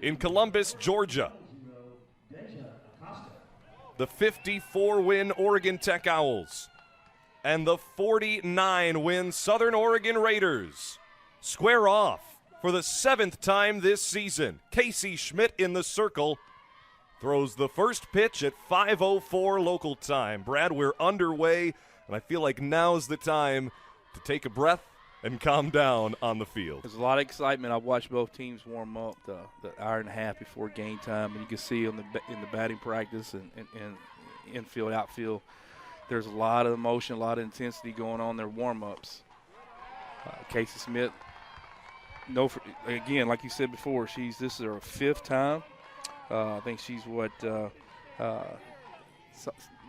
In Columbus, Georgia, the 54-win Oregon Tech Owls and the 49-win Southern Oregon Raiders square off for the 7th time this season. Casey Schmidt in the circle throws the first pitch at 5:04 local time. Brad, we're underway, and I feel like now's the time to take a breath and calm down on the field. There's a lot of excitement. I've watched both teams warm up the hour and a half before game time, and you can see in the batting practice and infield, outfield, there's a lot of emotion, a lot of intensity going on in their warm-ups. Casey Smith, again, like you said before, this is her 5th time. I think she's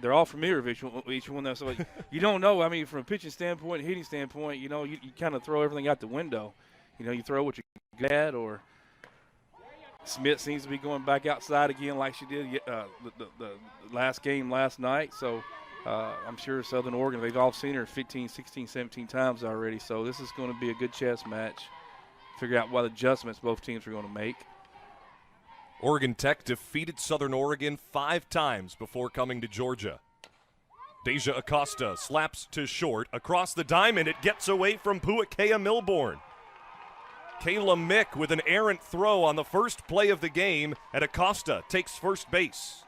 they're all familiar with each one. So you don't know. I mean, from a pitching standpoint, hitting standpoint, you kind of throw everything out the window. You throw what you're good at, or Smith seems to be going back outside again like she did the last game last night. So I'm sure Southern Oregon, they've all seen her 15, 16, 17 times already. So this is going to be a good chess match. Figure out what adjustments both teams are going to make. Oregon Tech defeated Southern Oregon 5 times before coming to Georgia. Deja Acosta slaps to short. Across the diamond, it gets away from Puakea Milborn. Kayla Mick with an errant throw on the first play of the game, and Acosta takes first base.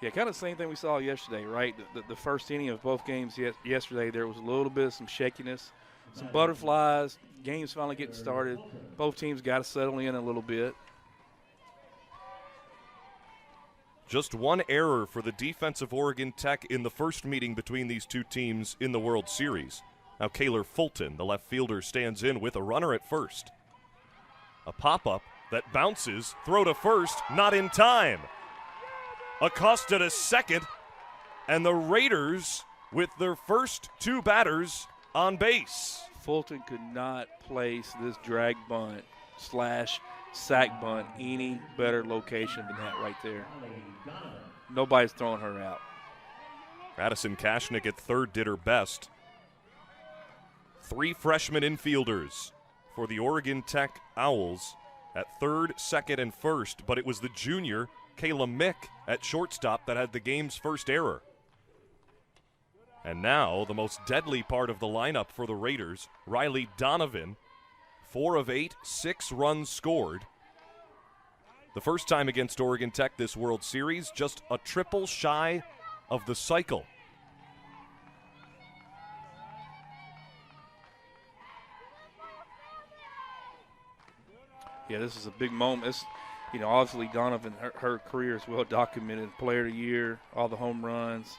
Yeah, kind of the same thing we saw yesterday, right? The first inning of both games yesterday, there was a little bit of some shakiness, some butterflies. Game's finally getting started. Both teams got to settle in a little bit. Just one error for the defense of Oregon Tech in the first meeting between these two teams in the World Series. Now Kaylor Fulton, the left fielder, stands in with a runner at first. A pop-up that bounces, throw to first, not in time. Acosta to second, and the Raiders with their first 2 batters on base. Fulton could not place this drag bunt / sack bunt any better location than that right there. Nobody's throwing her out. Madison Kashnik at third did her best. 3 freshman infielders for the Oregon Tech Owls at third, second, and first, but it was the junior Kayla Mick at shortstop that had the game's first error. And now the most deadly part of the lineup for the Raiders, Riley Donovan, 4 of 8, 6 runs scored. The first time against Oregon Tech this World Series, just a triple shy of the cycle. Yeah, this is a big moment. Obviously Donovan, her career is well documented. Player of the year, all the home runs.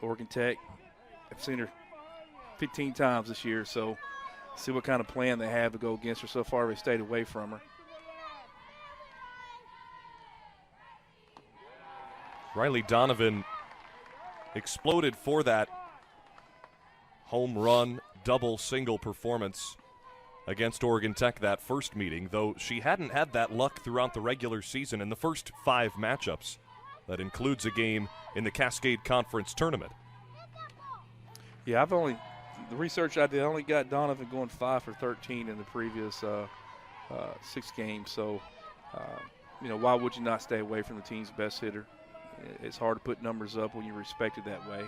Oregon Tech, I've seen her 15 times this year, so see what kind of plan they have to go against her. So far, they stayed away from her. Riley Donovan exploded for that home run, double, single performance against Oregon Tech that first meeting, though she hadn't had that luck throughout the regular season in the first 5 matchups. That includes a game in the Cascade Conference Tournament. Yeah, the research I did, I only got Donovan going 5 for 13 in the previous 6 games. So, why would you not stay away from the team's best hitter? It's hard to put numbers up when you're respected that way.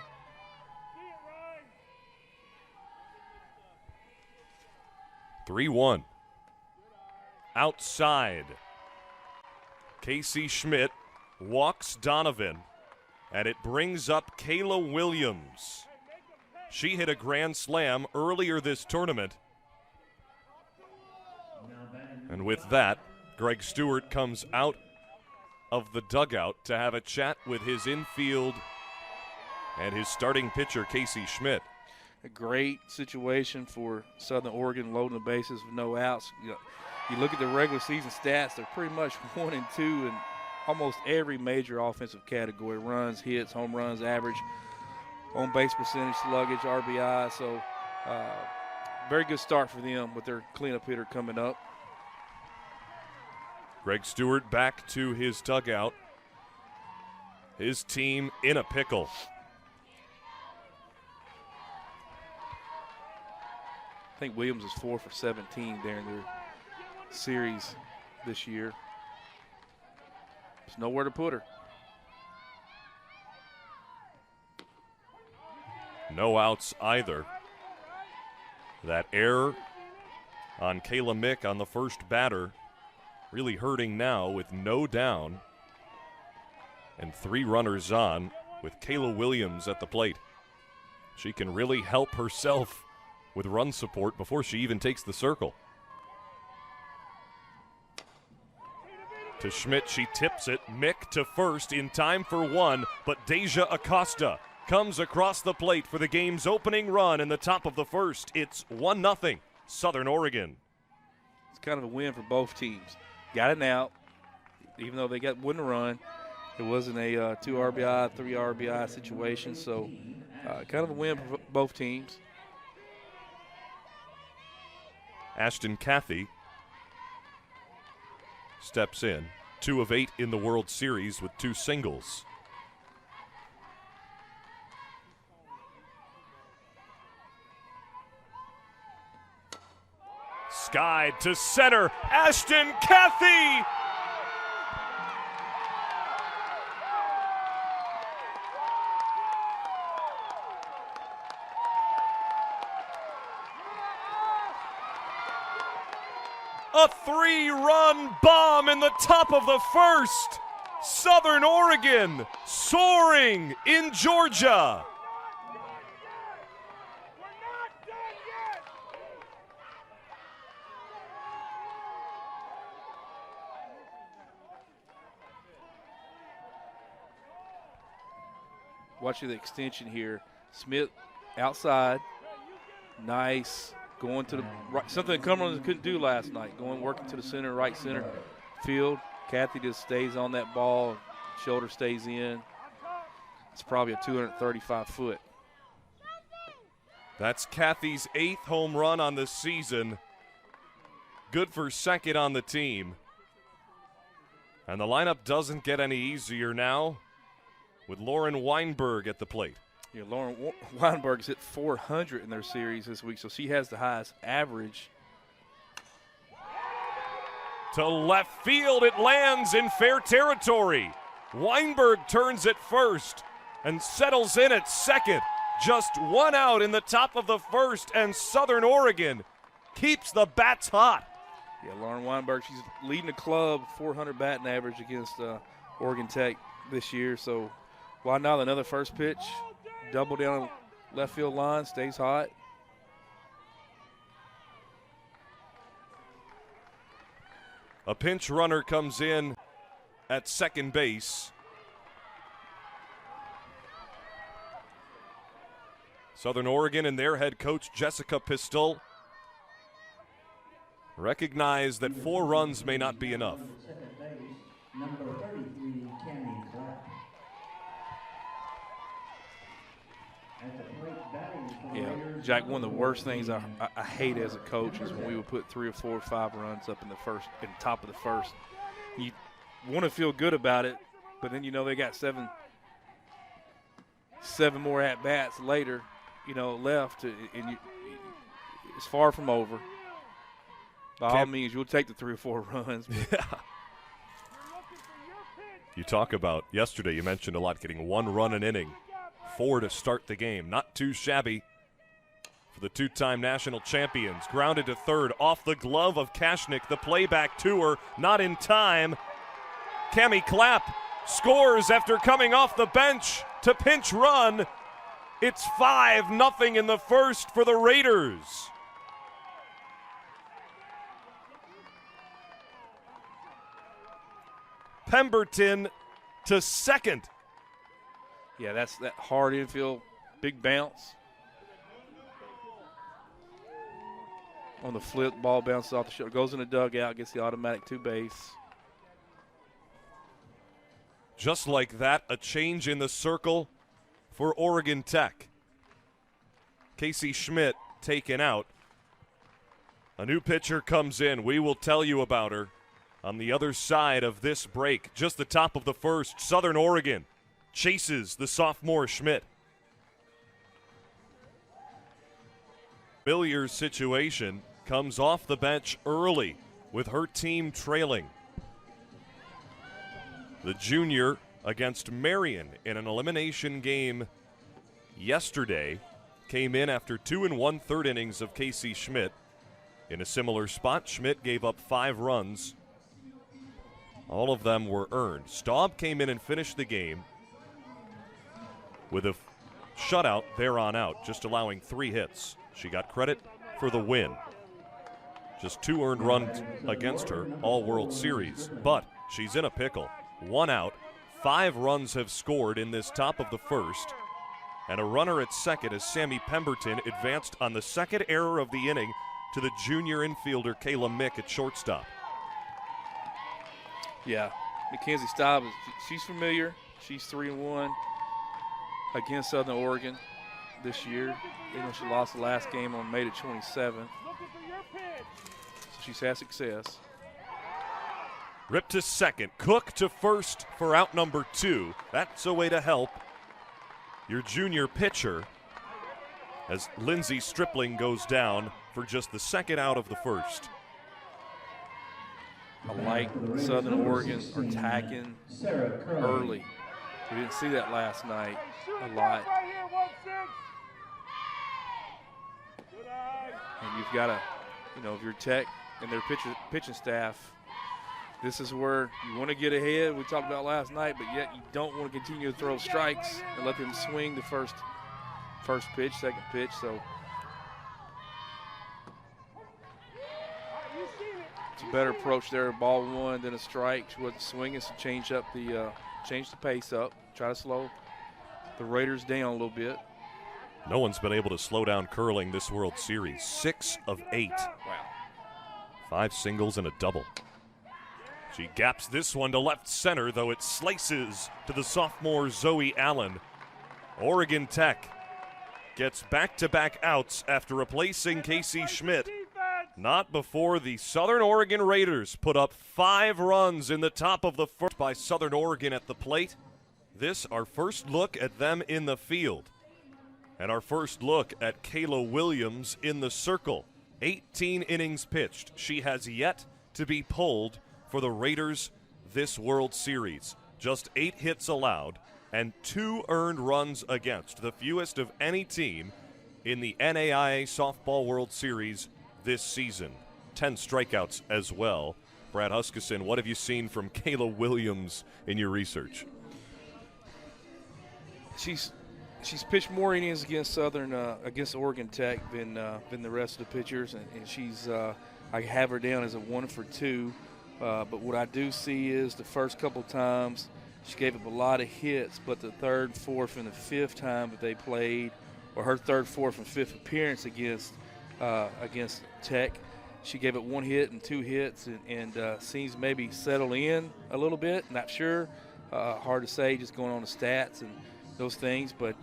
(3-1) Outside. Casey Schmidt walks Donovan, and it brings up Kayla Williams. She hit a grand slam earlier this tournament. And with that, Greg Stewart comes out of the dugout to have a chat with his infield and his starting pitcher, Casey Schmidt. A great situation for Southern Oregon, loading the bases with no outs. You look at the regular season stats, they're pretty much 1 and 2 in almost every major offensive category: runs, hits, home runs, average, on base percentage, sluggage, RBI. So very good start for them with their cleanup hitter coming up. Greg Stewart back to his dugout. His team in a pickle. I think Williams is 4 for 17 during their series this year. There's nowhere to put her. No outs either. That error on Kayla Mick on the first batter really hurting now with no down and 3 runners on with Kayla Williams at the plate. She can really help herself with run support before she even takes the circle. To Schmidt, she tips it. Mick to first in time for 1, but Deja Acosta comes across the plate for the game's opening run in the top of the first. It's 1-0 Southern Oregon. It's kind of a win for both teams. Got an out, even though they wouldn't run. It wasn't a 2 RBI, 3 RBI situation, so kind of a win for both teams. Ashton Cathy steps in. 2 of 8 in the World Series with 2 singles. Skied to center. Ashton Cathy! A 3-run bomb in the top of the first. Southern Oregon soaring in Georgia. Watching the extension here. Smith outside. Nice. Going to the right, something Cumberland couldn't do last night. Working to the center, right center field. Cathy just stays on that ball. Shoulder stays in. It's probably a 235-foot. That's Cathy's 8th home run on the season. Good for second on the team. And the lineup doesn't get any easier now with Lauren Weinberg at the plate. Yeah, Lauren Weinberg's hit 400 in their series this week, so she has the highest average. To left field, it lands in fair territory. Weinberg turns at first and settles in at second. Just 1 out in the top of the first, and Southern Oregon keeps the bats hot. Yeah, Lauren Weinberg, she's leading the club, 400 batting average against Oregon Tech this year, so why not another first pitch? Double down left field line, stays hot. A pinch runner comes in at second base. Southern Oregon and their head coach, Jessica Pistol, recognize that 4 runs may not be enough. Number 33, Tammy Clapp. Yeah, Jack, one of the worst things I hate as a coach is when we would put 3 or 4 or 5 runs up in the top of the first. You want to feel good about it, but then they got seven more at bats later, left, and it's far from over. By all means, you'll take the 3 or 4 runs. Yeah. You talk about yesterday. You mentioned a lot getting 1 run an inning. 4 to start the game. Not too shabby for the 2-time national champions. Grounded to third off the glove of Kashnik. The playback to her. Not in time. Cami Clapp scores after coming off the bench to pinch run. It's 5-0 in the first for the Raiders. Pemberton to second. Yeah, that's that hard infield, big bounce. On the flip, ball bounces off the shoulder, goes in the dugout, gets the automatic 2 base. Just like that, a change in the circle for Oregon Tech. Casey Schmidt taken out. A new pitcher comes in. We will tell you about her on the other side of this break. Just the top of the first, Southern Oregon chases the sophomore Schmidt. Villiers' situation comes off the bench early with her team trailing. The junior against Marion in an elimination game yesterday. Came in after 2 1/3 innings of Casey Schmidt. In a similar spot, Schmidt gave up 5 runs. All of them were earned. Staub came in and finished the game with a shutout there on out, just allowing 3 hits. She got credit for the win. Just 2 earned runs against her all World Series, but she's in a pickle. 1 out, 5 runs have scored in this top of the first, and a runner at second as Sammy Pemberton advanced on the second error of the inning to the junior infielder Kayla Mick at shortstop. Yeah, Mackenzie Staub, she's familiar. She's 3-1 against Southern Oregon this year. You know, she lost the last game on May the 27th. So she's had success. Rip to second, Cook to first for out number 2. That's a way to help your junior pitcher as Lindsey Stripling goes down for just the second out of the first. I like Southern Oregon attacking early. We didn't see that last night a lot. And you've got to, you know, if you're Tech and their pitching staff, this is where you want to get ahead. We talked about last night, but yet you don't want to continue to throw strikes and let them swing the first pitch, second pitch. So it's a better approach there. Ball 1, then a strike. She wasn't swinging, so change the pace up. Try to slow the Raiders down a little bit. No one's been able to slow down curling this World Series. 6 of 8. Wow. 5 singles and a double. She gaps this one to left center, though it slices to the sophomore Zoe Allen. Oregon Tech gets back-to-back outs after replacing Casey Schmidt. Not before the Southern Oregon Raiders put up 5 runs in the top of the first by Southern Oregon at the plate. This, our first look at them in the field. And our first look at Kayla Williams in the circle. 18 innings pitched. She has yet to be pulled for the Raiders this World Series. Just 8 hits allowed and 2 earned runs against, the fewest of any team in the NAIA Softball World Series this season. 10 strikeouts as well. Brad Huskisson, what have you seen from Kayla Williams in your research? She's pitched more innings against against Oregon Tech than the rest of the pitchers, and she's I have her down as a 1 for 2. But what I do see is the first couple times she gave up a lot of hits, but the third, fourth, and the fifth time that they played, or her third, fourth, and fifth appearance against Tech, she gave up 1 hit and 2 hits, and seems maybe settle in a little bit. Not sure, hard to say, just going on the stats and those things. But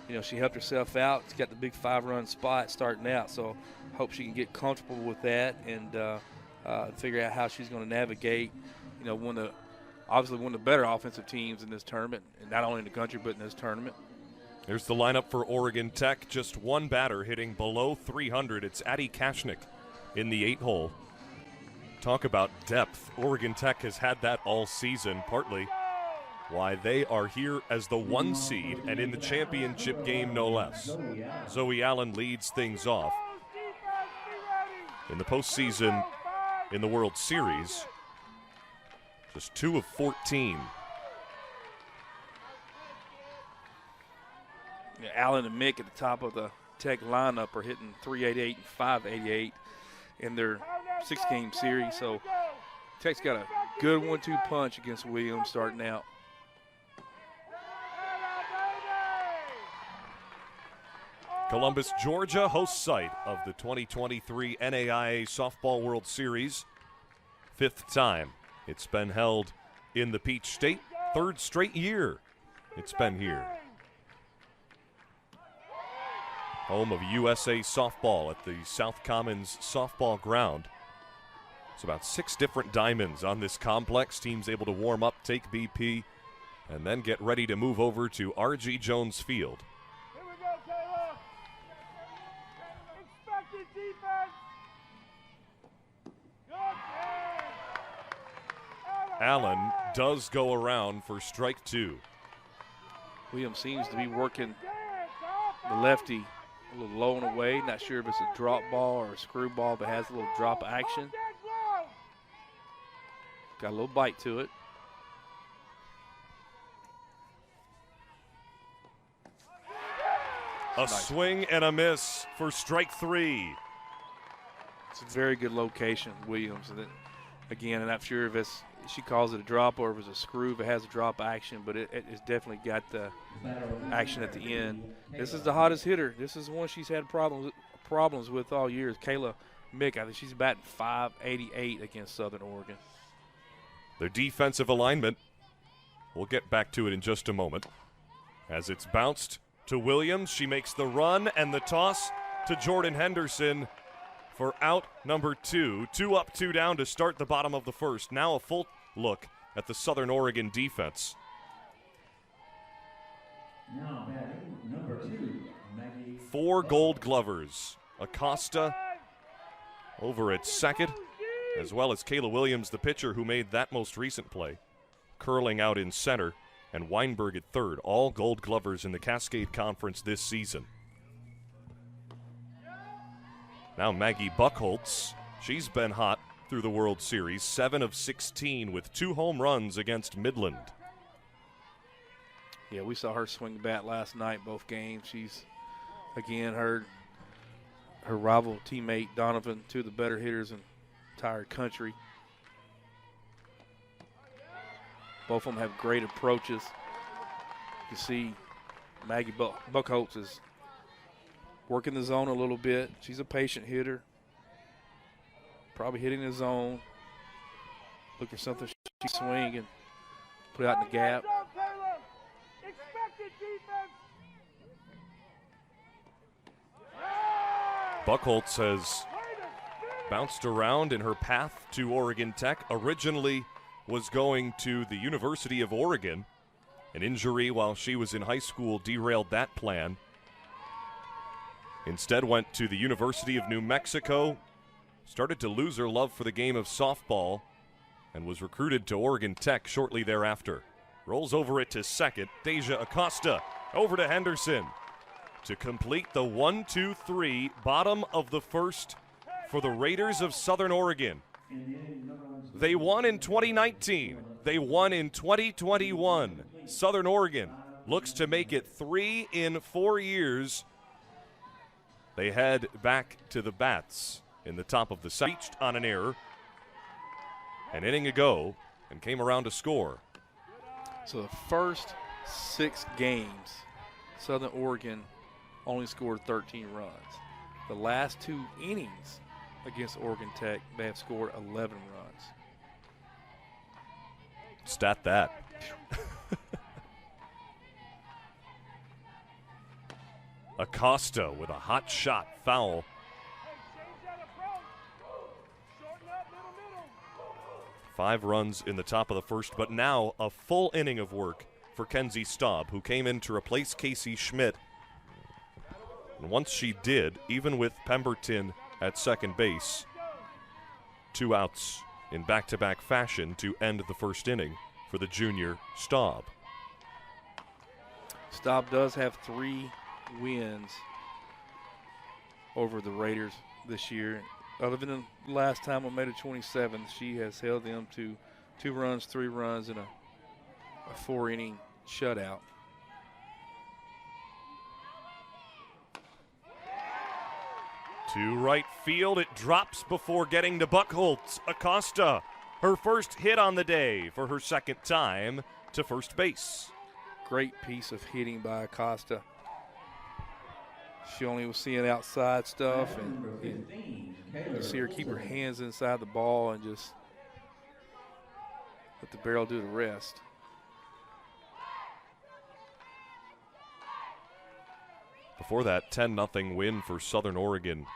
you know, she helped herself out. She's got the big 5-run spot starting out, so hope she can get comfortable with that and figure out how she's going to navigate. You know, obviously one of the better offensive teams in this tournament, and not only in the country but in this tournament. Here's the lineup for Oregon Tech. Just 1 batter hitting below 300. It's Addie Kashnik in the 8-hole. Talk about depth. Oregon Tech has had that all season, partly why they are here as the 1 seed and in the championship game no less. Zoe Allen leads things off. In the postseason in the World Series, just 2 of 14. Yeah, Allen and Mick at the top of the Tech lineup are hitting .388 and .588 in their 6-game series. So Tech's got a good 1-2 punch against Williams starting out. Columbus, Georgia, host site of the 2023 NAIA Softball World Series. 5th time it's been held in the Peach State. 3rd straight year it's been here. Home of USA Softball at the South Commons Softball Ground. It's about 6 different diamonds on this complex. Teams able to warm up, take BP, and then get ready to move over to R.G. Jones Field. Allen does go around for strike 2. Williams seems to be working the lefty a little low and away. Not sure if it's a drop ball or a screw ball, but has a little drop action. Got a little bite to it. A swing and a miss for strike 3. It's a very good location, Williams. And then, again, I'm not sure if it's, she calls it a drop or if it's a screw, if it has a drop action, but it's definitely got the action at the end. This is the hottest hitter. This is one she's had problems with all year. Kayla Mick, I think she's batting .588 against Southern Oregon. Their defensive alignment, we'll get back to it in just a moment. As it's bounced to Williams, she makes the run and the toss to Jordan Henderson for out number 2. 2 up, 2 down to start the bottom of the first. Now a full look at the Southern Oregon defense. Now batting number 2, Maggie. 4 Gold Glovers. Acosta over at second, as well as Kayla Williams, the pitcher who made that most recent play, curling out in center, and Weinberg at third. All Gold Glovers in the Cascade Conference this season. Now Maggie Buckholtz, she's been hot through the World Series, 7 of 16 with 2 home runs against Midland. Yeah, we saw her swing the bat last night, both games. She's, again, her rival teammate Donovan, two of the better hitters in the entire country. Both of them have great approaches. You see Maggie Buckholtz is working the zone a little bit. She's a patient hitter. Probably hitting the zone. Look for something she swing and put it out in the gap. Buckholtz has bounced around in her path to Oregon Tech. Originally was going to the University of Oregon. An injury while she was in high school derailed that plan. Instead went to the University of New Mexico, started to lose her love for the game of softball, and was recruited to Oregon Tech shortly thereafter. Rolls over it to second. Deja Acosta over to Henderson to complete the 1-2-3 bottom of the first for the Raiders of Southern Oregon. They won in 2019. They won in 2021. Southern Oregon looks to make it 3 in 4 years. They head back to the bats in the top of the second. Reached on an error. An inning ago and came around to score. So the first 6 games, Southern Oregon only scored 13 runs. The last 2 innings against Oregon Tech, they have scored 11 runs. Stat that. Acosta with a hot shot foul. Five runs in the top of the first, but now a full inning of work for Kenzie Staub, who came in to replace Casey Schmidt. And once she did, even with Pemberton at second base, 2 outs in back-to-back fashion to end the first inning for the junior Staub. Staub does have 3 wins over the Raiders this year. Other than the last time on May the 27th, she has held them to 2 runs, 3 runs, and a 4-inning shutout. To right field, it drops before getting to Buckholtz. Acosta, her first hit on the day for her second time to first base. Great piece of hitting by Acosta. She only was seeing outside stuff, and you see her keep her hands inside the ball and just let the barrel do the rest. Before that, 10-0 win for Southern Oregon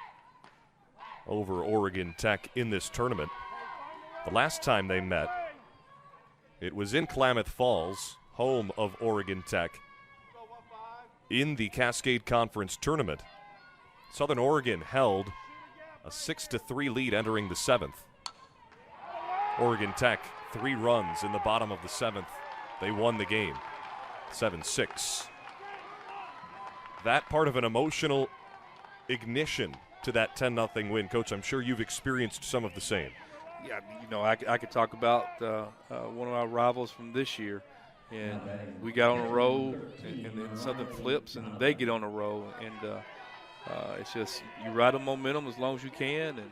over Oregon Tech in this tournament. The last time they met, it was in Klamath Falls, home of Oregon Tech, in the Cascade Conference tournament. Southern Oregon held a 6-3 lead entering the 7th. Oregon Tech 3 runs in the bottom of the 7th. They won the game, 7-6. That part of an emotional ignition to that 10-0 win. Coach, I'm sure you've experienced some of the same. Yeah, you know, I could talk about one of our rivals from this year, and we got on a roll, and then something flips, and they get on a roll, and it's just you ride the momentum as long as you can. And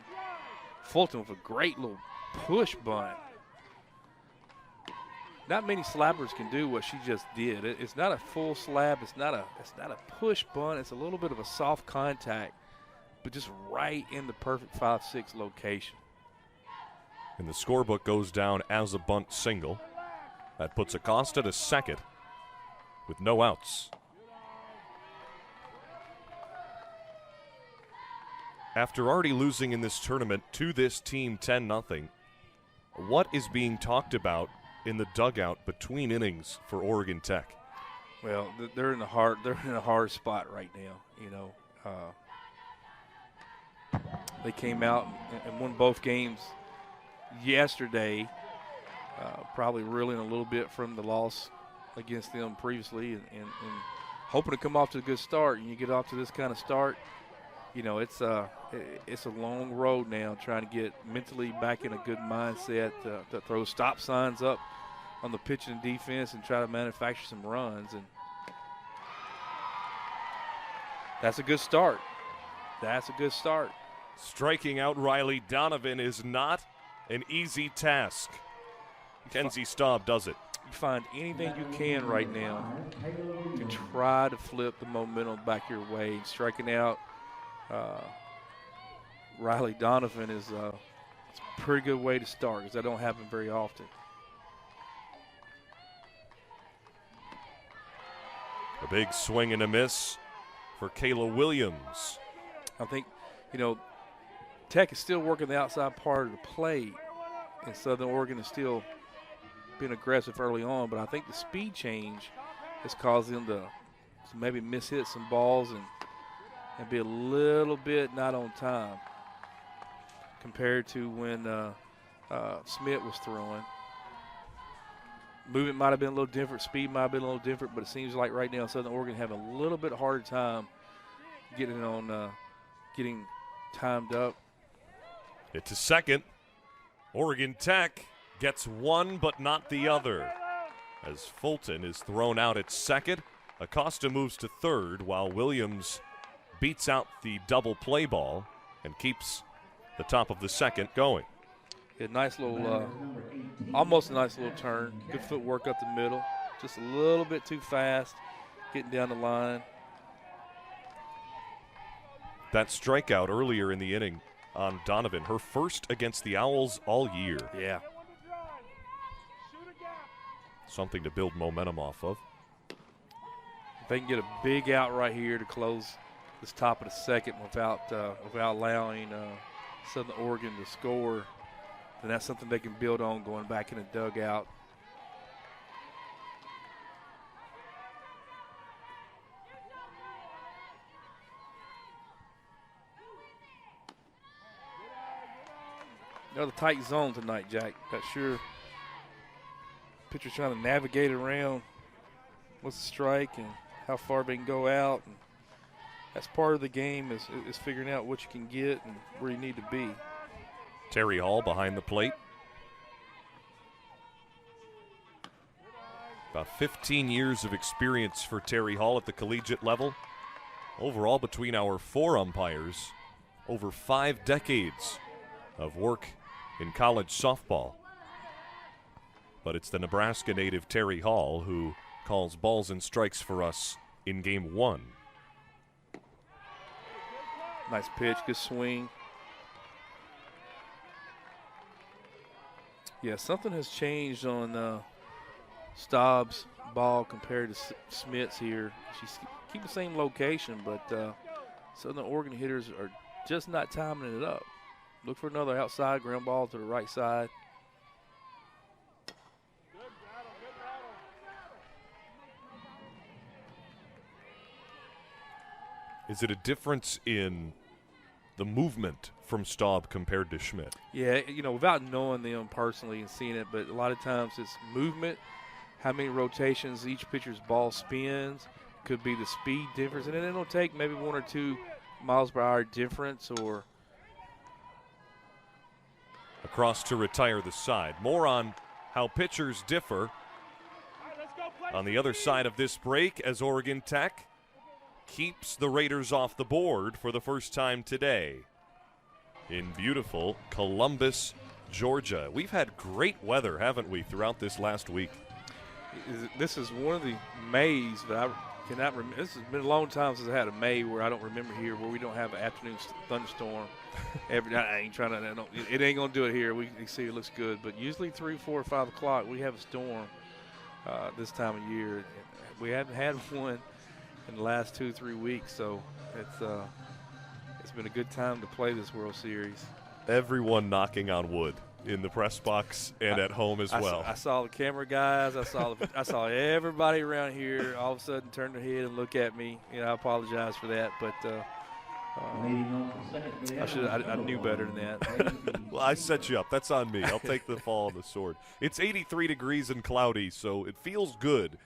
Fulton with a great little push bunt. Not many slabbers can do what she just did. It's not a full slab. It's not a push bunt. It's a little bit of a soft contact, but just right in the perfect 5-6 location. And the scorebook goes down as a bunt single. That puts Acosta to second with no outs. After already losing in this tournament to this team 10-0, what is being talked about in the dugout between innings for Oregon Tech? Well, they're in a hard spot right now. You know, they came out and won both games yesterday, probably reeling a little bit from the loss against them previously, and hoping to come off to a good start. And you get off to this kind of start, you know, it's a long road now, trying to get mentally back in a good mindset to throw stop signs up on the pitching and defense and try to manufacture some runs. And that's a good start. That's a good start. Striking out Riley Donovan is not an easy task. Kenzie Staub does it. You find anything you can right now to try to flip the momentum back your way. Striking out Riley Donovan is a pretty good way to start, because that don't happen very often. A big swing and a miss for Kayla Williams. I think, you know, Tech is still working the outside part of the plate, and Southern Oregon is still being aggressive early on, but I think the speed change has caused them to maybe mishit some balls and be a little bit not on time compared to when Smith was throwing. Movement might have been a little different, speed might have been a little different, but it seems like right now Southern Oregon having a little bit harder time getting timed up. It's a second. Oregon Tech gets one but not the other, as Fulton is thrown out at second. Acosta moves to third, while Williams beats out the double play ball and keeps the top of the second going. A nice little, almost a nice little turn. Good footwork up the middle. Just a little bit too fast, getting down the line. That strikeout earlier in the inning on Donovan, her first against the Owls all year. Yeah. Something to build momentum off of. If they can get a big out right here to close this top of the second without allowing Southern Oregon to score, then that's something they can build on going back in the dugout. Another tight zone tonight, Jack. Not sure pitcher's trying to navigate around what's the strike and how far they can go out. And that's part of the game is figuring out what you can get and where you need to be. Terry Hall behind the plate. About 15 years of experience for Terry Hall at the collegiate level. Overall, between our 4 umpires, over 5 decades of work in college softball. But it's the Nebraska native Terry Hall who calls balls and strikes for us in game 1. Nice pitch, good swing. Yeah, something has changed on Staub's ball compared to Smith's here. She's keep the same location, but Southern Oregon hitters are just not timing it up. Look for another outside ground ball to the right side. Is it a difference in the movement from Staub compared to Schmidt. Yeah, without knowing them personally and seeing it, but a lot of times it's movement, how many rotations each pitcher's ball spins, could be the speed difference, and then it'll take maybe 1 or 2 miles per hour difference or. Across to retire the side. More on how pitchers differ on the other side of this break as Oregon Tech keeps the Raiders off the board for the first time today in beautiful Columbus, Georgia. We've had great weather, haven't we, throughout this last week? This is one of the Mays that I cannot remember. This has been a long time since I had a May where I don't remember here where we don't have an afternoon thunderstorm. I ain't trying to. It ain't gonna do it here. We see it looks good, but usually 3, 4, 5 o'clock we have a storm this time of year. We haven't had one in the last 2, 3 weeks, so it's been a good time to play this World Series. Everyone knocking on wood in the press box and at home as well. I saw the camera guys. I saw everybody around here all of a sudden turn their head and look at me. I apologize for that, but I knew better than that. Well, I set you up. That's on me. I'll take the fall on the sword. It's 83 degrees and cloudy, so it feels good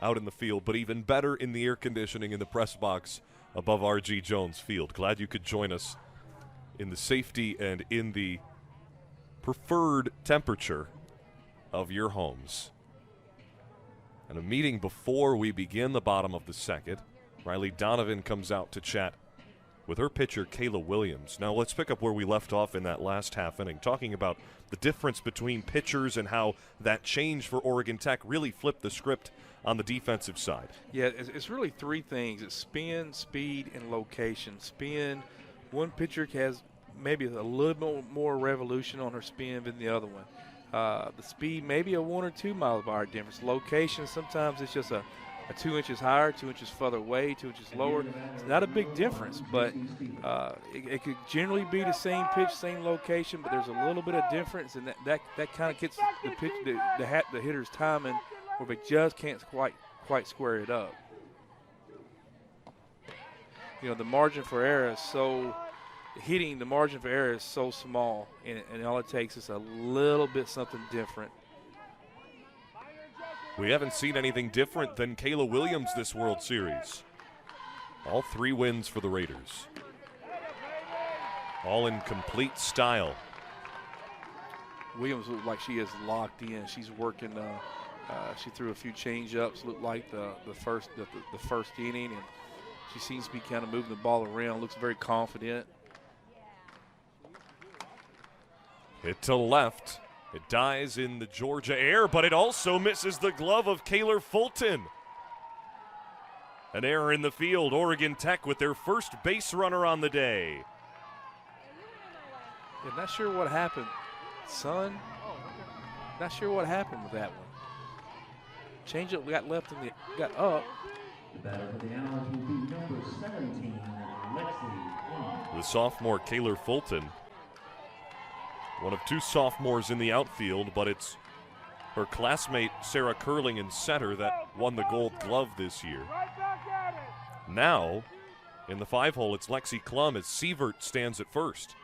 out in the field, but even better in the air conditioning in the press box above R.G. Jones Field. Glad you could join us in the safety and in the preferred temperature of your homes. And a meeting before we begin the bottom of the second. Riley Donovan comes out to chat with her pitcher, Kayla Williams. Now let's pick up where we left off in that last half inning, talking about the difference between pitchers and how that change for Oregon Tech really flipped the script on the defensive side. Yeah, it's really 3 things. It's spin, speed, and location. Spin, one pitcher has maybe a little bit more revolution on her spin than the other one. The speed, maybe a 1 or 2 miles per hour difference. Location, sometimes it's just a 2 inches higher, 2 inches further away, 2 inches lower. It's not a big difference, but it could generally be the same pitch, same location, but there's a little bit of difference, and that kind of gets the pitch, the hitter's timing, where they just can't quite square it up. The margin for error is so. Hitting, the margin for error is so small, and all it takes is a little bit something different. We haven't seen anything different than Kayla Williams this World Series. All 3 wins for the Raiders. All in complete style. Williams looked like she is locked in. She's working. She threw a few change-ups. Looked like the first inning, and she seems to be kind of moving the ball around. Looks very confident. Hit to left. It dies in the Georgia air, but it also misses the glove of Kaylor Fulton. An error in the field. Oregon Tech with their first base runner on the day. Yeah, not sure what happened, son. Not sure what happened with that one. Change up got left and got up. The batter for the Owls will be number 17, Lexi. The sophomore Kaylor Fulton. One of 2 sophomores in the outfield, but it's her classmate Sarah Curling in center that won the Gold Glove this year. Now, in the 5-hole, it's Lexi Klum as Sievert stands at first.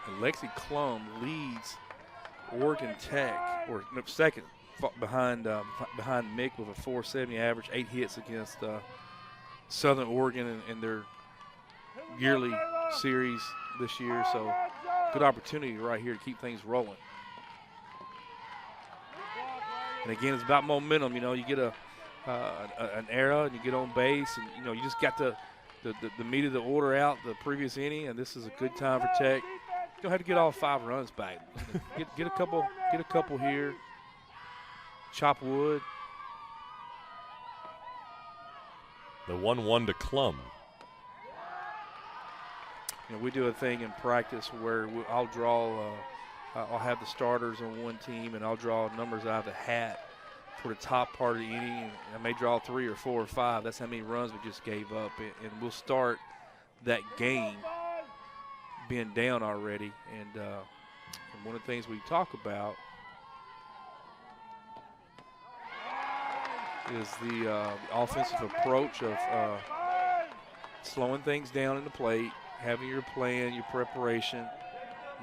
And Lexi Klum leads Oregon Tech, or second behind Mick with a 470 average, 8 hits against Southern Oregon in their yearly series this year. So good opportunity right here to keep things rolling. And again, it's about momentum. You get an error and you get on base, and you just got the meat of the order out the previous inning, and this is a good time for Tech. You don't have to get all 5 runs back. Get a couple here. Chop wood. The 1-1 to Klum. We do a thing in practice where I'll draw, I'll have the starters on one team, and I'll draw numbers out of the hat for the top part of the inning. I may draw 3 or 4 or 5. That's how many runs we just gave up. And we'll start that game being down already. And one of the things we talk about is the offensive approach of slowing things down in the plate, having your plan, your preparation,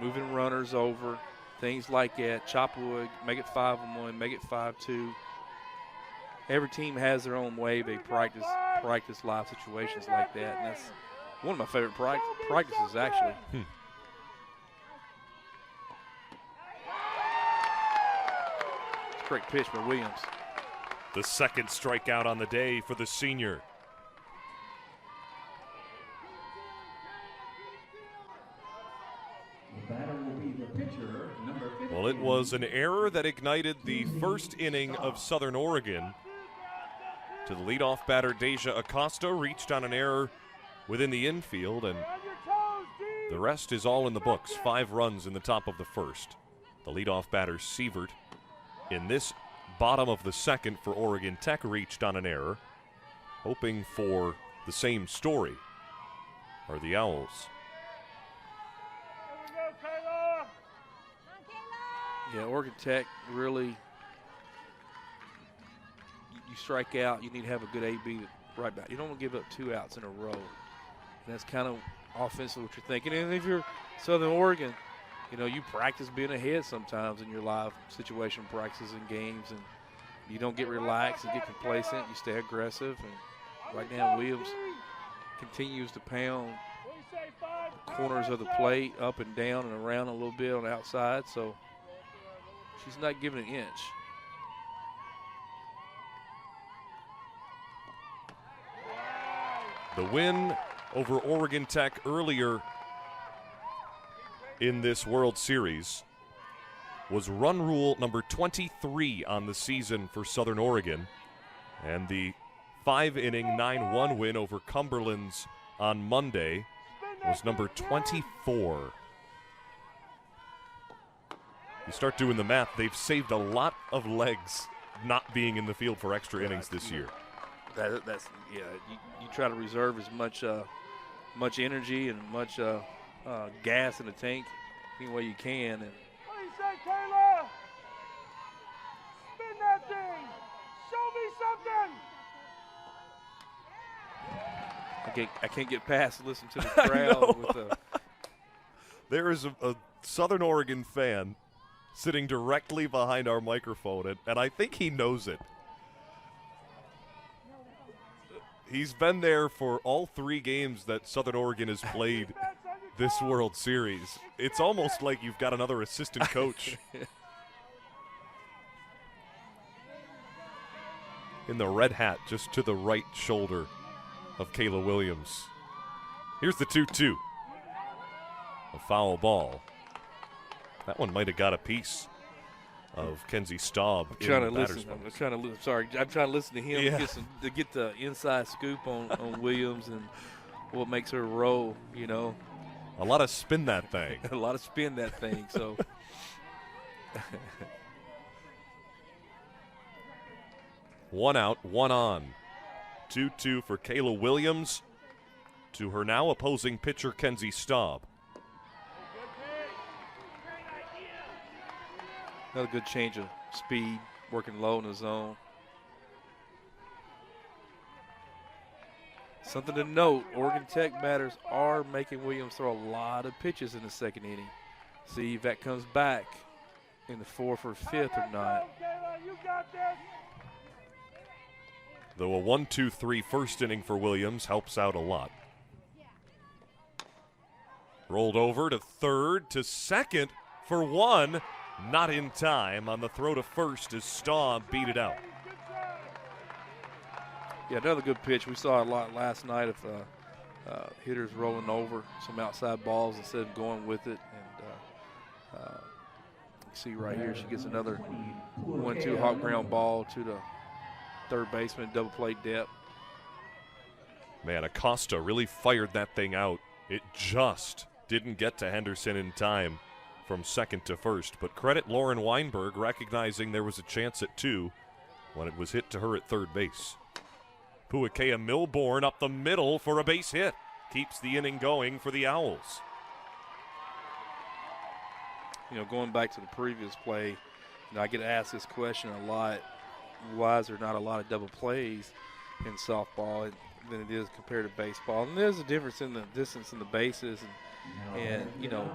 moving runners over, things like that, chop wood, make it 5-on-1, make it 5-2. Every team has their own way. They practice live situations like that, and that's one of my favorite practices, actually. It's a great pitch by Williams. The second strikeout on the day for the senior. The batter will be the pitcher, number 15. Well, it was an error that ignited the first inning of Southern Oregon. To the leadoff batter, Deja Acosta reached on an error within the infield, and the rest is all in the books. 5 runs in the top of the first. The leadoff batter, Sievert, in this bottom of the second for Oregon Tech, reached on an error. Hoping for the same story are the Owls. Yeah, Oregon Tech really, you strike out, you need to have a good AB right back. You don't want to give up 2 outs in a row. And that's kind of offensively what you're thinking. And if you're Southern Oregon, you know, you practice being ahead sometimes in your live situation practices and games, and you don't get relaxed and get complacent. You stay aggressive. And right now, Williams continues to pound the corners of the plate up and down and around a little bit on the outside. So she's not giving an inch. The win over Oregon Tech earlier in this World Series was run rule number 23 on the season for Southern Oregon, and the 5-inning 9-1 win over Cumberland's on Monday was number 24. You start doing the math, they've saved a lot of legs not being in the field for extra innings this year. That's yeah. You try to reserve as much energy and much gas in the tank any way you can. And What do you say, Kayla? Spin that thing. Show me something. I can't get past and listen to the crowd with There is a Southern Oregon fan sitting directly behind our microphone, and I think he knows it. He's been there for all 3 games that Southern Oregon has played this World Series. It's almost like you've got another assistant coach. In the red hat, just to the right shoulder of Kayla Williams. Here's the 2-2. A foul ball. That one might have got a piece of Kenzie Staub. I'm trying to listen to him Yeah. to get the inside scoop on Williams and what makes her roll, you know. A lot of spin that thing. A lot of spin that thing, so. One out, one on. 2-2 for Kayla Williams to her now opposing pitcher Kenzie Staub. Another good change of speed, working low in the zone. Something to note, Oregon Tech batters are making Williams throw a lot of pitches in the second inning. See if that comes back in the 4th or 5th or not. Kayla, you got this. Though a 1-2-3 first inning for Williams helps out a lot. Rolled over to third, to second for 1. Not in time on the throw to first as Staub beat it out. Yeah, another good pitch. We saw a lot last night of hitters rolling over some outside balls instead of going with it. And you see right here, she gets another 1-2 hawk ground ball to the third baseman, double play depth. Man, Acosta really fired that thing out. It just didn't get to Henderson in time from second to first. But credit Lauren Weinberg recognizing there was a chance at 2 when it was hit to her at third base. Puakea Milborn up the middle for a base hit. Keeps the inning going for the Owls. You know, going back to the previous play, you know, I get asked this question a lot. Why is there not a lot of double plays in softball? And than it is compared to baseball. And there's a difference in the distance and the bases. And you know,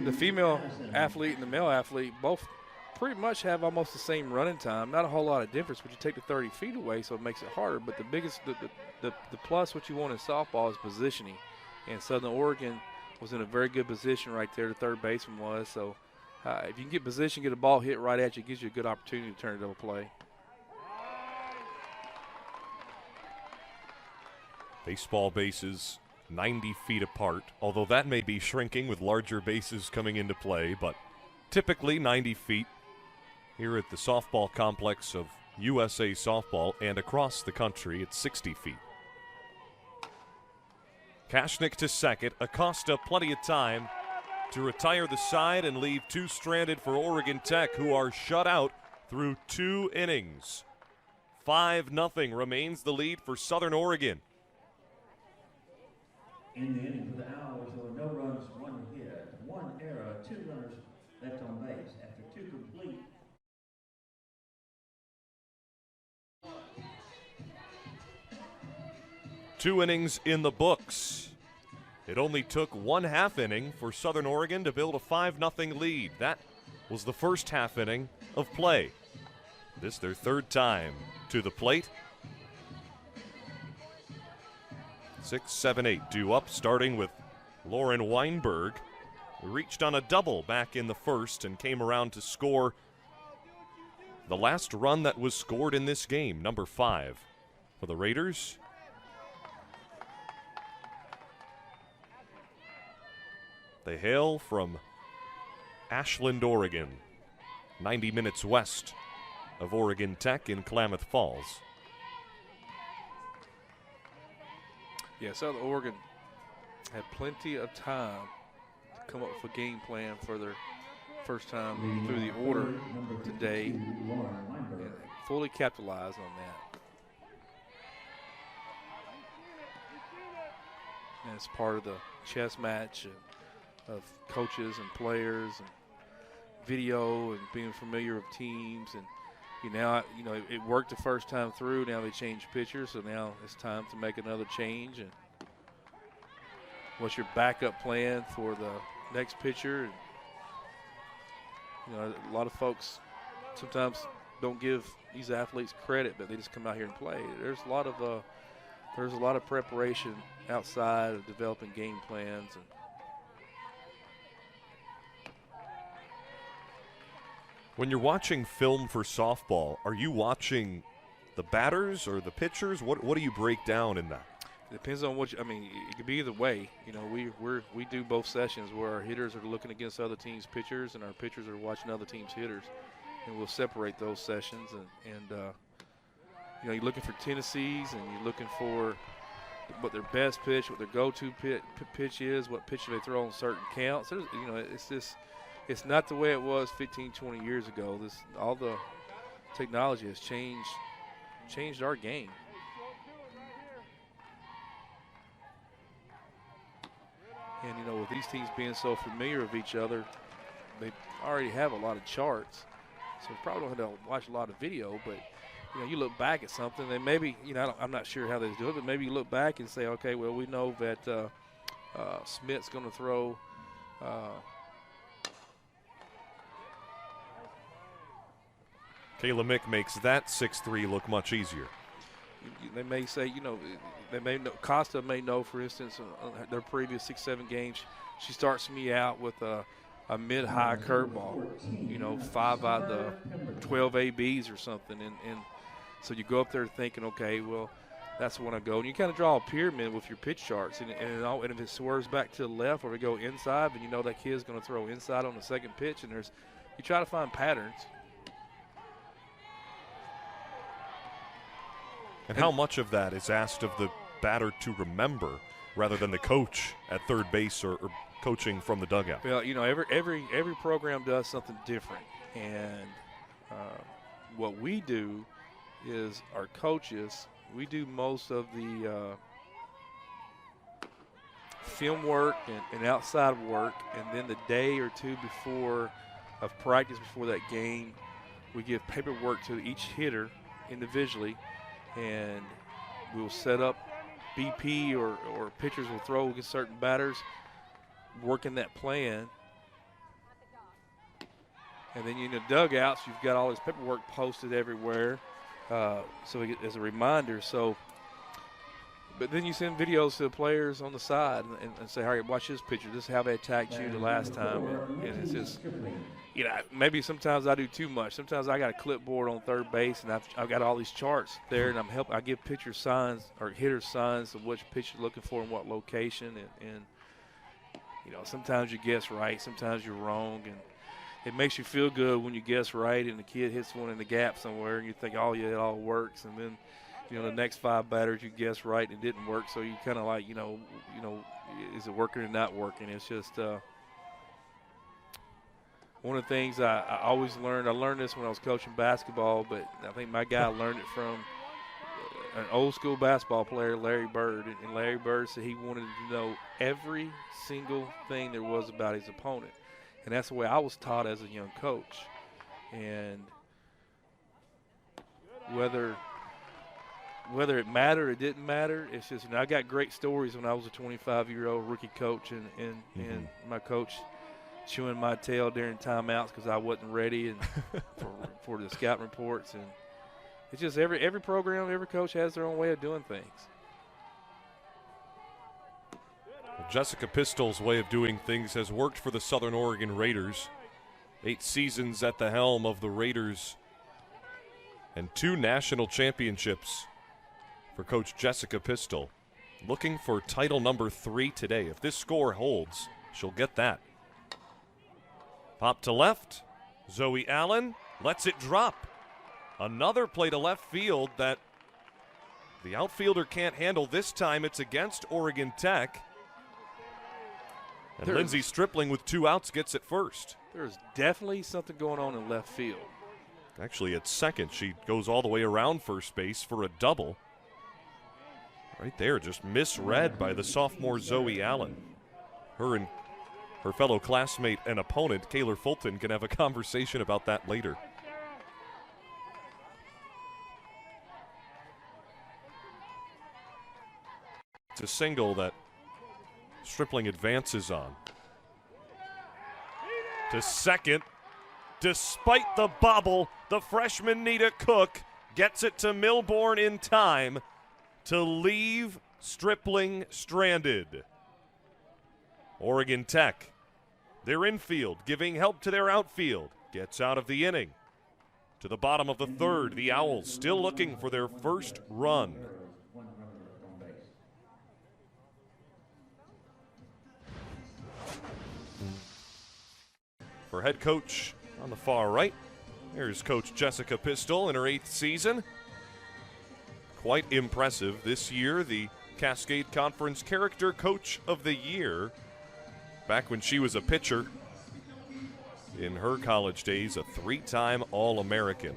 the female athlete and the male athlete both pretty much have almost the same running time. Not a whole lot of difference, but you take the 30 feet away, so it makes it harder. But the biggest, the plus what you want in softball is positioning. And Southern Oregon was in a very good position right there. The third baseman was. So if you can get position, get a ball hit right at you, it gives you a good opportunity to turn it over play. Baseball bases 90 feet apart, although that may be shrinking with larger bases coming into play, but typically 90 feet here at the softball complex of USA Softball, and across the country it's 60 feet. Kashnik to second. Acosta plenty of time to retire the side and leave two stranded for Oregon Tech, who are shut out through 2 innings. 5-0 remains the lead for Southern Oregon. In the inning for the Owls, there were no runs, 1 hit, 1 error, 2 runners left on base. After 2 complete. Two innings in the books. It only took 1/2 inning for Southern Oregon to build a 5-0 lead. That was the first half inning of play. This their 3rd time to the plate. 6, 7, 8 due up, starting with Lauren Weinberg, who reached on a double back in the first and came around to score the last run that was scored in this game, number 5 for the Raiders. They hail from Ashland, Oregon, 90 minutes west of Oregon Tech in Klamath Falls. Yeah, Southern Oregon had plenty of time to come up with a game plan for their first time through the order today, and fully capitalized on that. And it's part of the chess match of coaches and players and video and being familiar with teams. And it worked the first time through. Now they changed pitchers, so now it's time to make another change. And what's your backup plan for the next pitcher? And, a lot of folks sometimes don't give these athletes credit, but they just come out here and play. There's a lot of preparation outside of developing game plans. And when you're watching film for softball, are you watching the batters or the pitchers? What do you break down in that? it depends on what it could be either way. We do both sessions where our hitters are looking against other teams' pitchers and our pitchers are watching other teams' hitters, and we'll separate those sessions. And you're looking for tendencies, and you're looking for what their best pitch, what their go-to pitch is, what pitch they throw on certain counts. It's not the way it was 15, 20 years ago. All the technology has changed our game. And, with these teams being so familiar with each other, they already have a lot of charts. So we probably don't have to watch a lot of video, but, you look back at something and maybe, I'm not sure how they do it, but maybe you look back and say, okay, well, we know that Smith's going to throw Kayla Mick makes that 6-3 look much easier. They may say, they may know, Costa may know, for instance, their previous 6-7 games, she starts me out with a mid-high curveball, 5 out of the 12 ABs or something. And so you go up there thinking, okay, well, that's when I go. And you kind of draw a pyramid with your pitch charts. And if it swerves back to the left or we go inside, then that kid's going to throw inside on the second pitch. And you try to find patterns. And how much of that is asked of the batter to remember rather than the coach at third base or coaching from the dugout? Well, every program does something different. And what we do is our coaches, we do most of the film work and outside work. And then the day or two before of practice, before that game, we give paperwork to each hitter individually. And we'll set up BP or pitchers will throw against certain batters, working that plan. And then in the dugouts, you've got all this paperwork posted everywhere, so as a reminder. So, but then you send videos to the players on the side and say, all right, watch this pitcher. This is how they attacked you the last time. And it's just, you know, maybe sometimes I do too much. Sometimes I got a clipboard on third base, and I've got all these charts there, and I give pitchers signs or hitters signs of which pitch you're looking for in what location. And you know, sometimes you guess right, sometimes you're wrong, and it makes you feel good when you guess right and the kid hits one in the gap somewhere and you think, oh, yeah, it all works. And then, you know, the next 5 batters you guess right and it didn't work. So you kind of like, you know, is it working or not working? It's just one of the things I always learned. I learned this when I was coaching basketball, but I think my guy learned it from an old school basketball player, Larry Bird. And Larry Bird said he wanted to know every single thing there was about his opponent. And that's the way I was taught as a young coach. And whether it mattered or didn't matter, it's just, you know, I got great stories when I was a 25-year-old rookie coach and my coach chewing my tail during timeouts because I wasn't ready and for the scout reports. And it's just every program, every coach has their own way of doing things. Jessica Pistol's way of doing things has worked for the Southern Oregon Raiders. 8 seasons at the helm of the Raiders and 2 national championships for Coach Jessica Pistol. Looking for title number 3 today. If this score holds, she'll get that. Pop to left. Zoe Allen lets it drop. Another play to left field that the outfielder can't handle. This time it's against Oregon Tech. And Lindsey Stripling with 2 outs gets it first. There's definitely something going on in left field. Actually, at second, she goes all the way around first base for a double. Right there, just misread by the sophomore Zoe Allen. Her and her fellow classmate and opponent, Kaylor Fulton, can have a conversation about that later. It's a single that Stripling advances on. To second. Despite the bobble, the freshman Nita Cook gets it to Milbourne in time to leave Stripling stranded. Oregon Tech, their infield giving help to their outfield, gets out of the inning. To the bottom of the 3rd, the Owls still looking for their first run. For head coach on the far right, here's Coach Jessica Pistol in her 8th season. Quite impressive this year, the Cascade Conference Character Coach of the Year. Back when she was a pitcher in her college days, a 3-time All-American.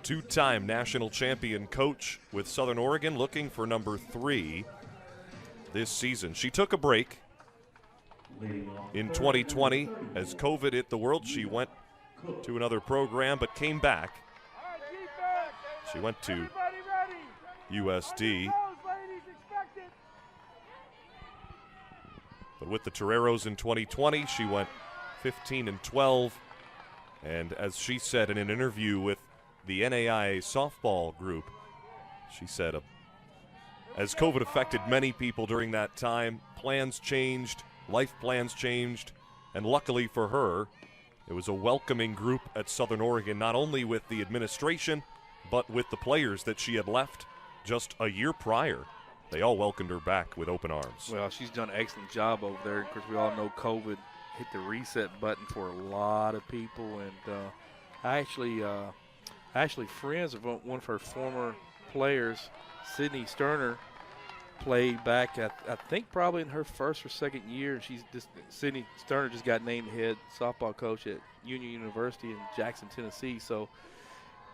2-time national champion coach with Southern Oregon, looking for number 3 this season. She took a break in 2020, as COVID hit the world. She went to another program but came back. She went to USD. But with the Toreros in 2020, she went 15-12. And as she said in an interview with the NAIA softball group, she said, as COVID affected many people during that time, plans changed, life plans changed, and luckily for her, it was a welcoming group at Southern Oregon, not only with the administration, but with the players that she had left just a year prior. They all welcomed her back with open arms. Well, she's done an excellent job over there. Of course, we all know COVID hit the reset button for a lot of people, and I actually friends with one of her former players, Sydney Sterner, played back I think probably in her first or second year. Sydney Sterner just got named head softball coach at Union University in Jackson, Tennessee. So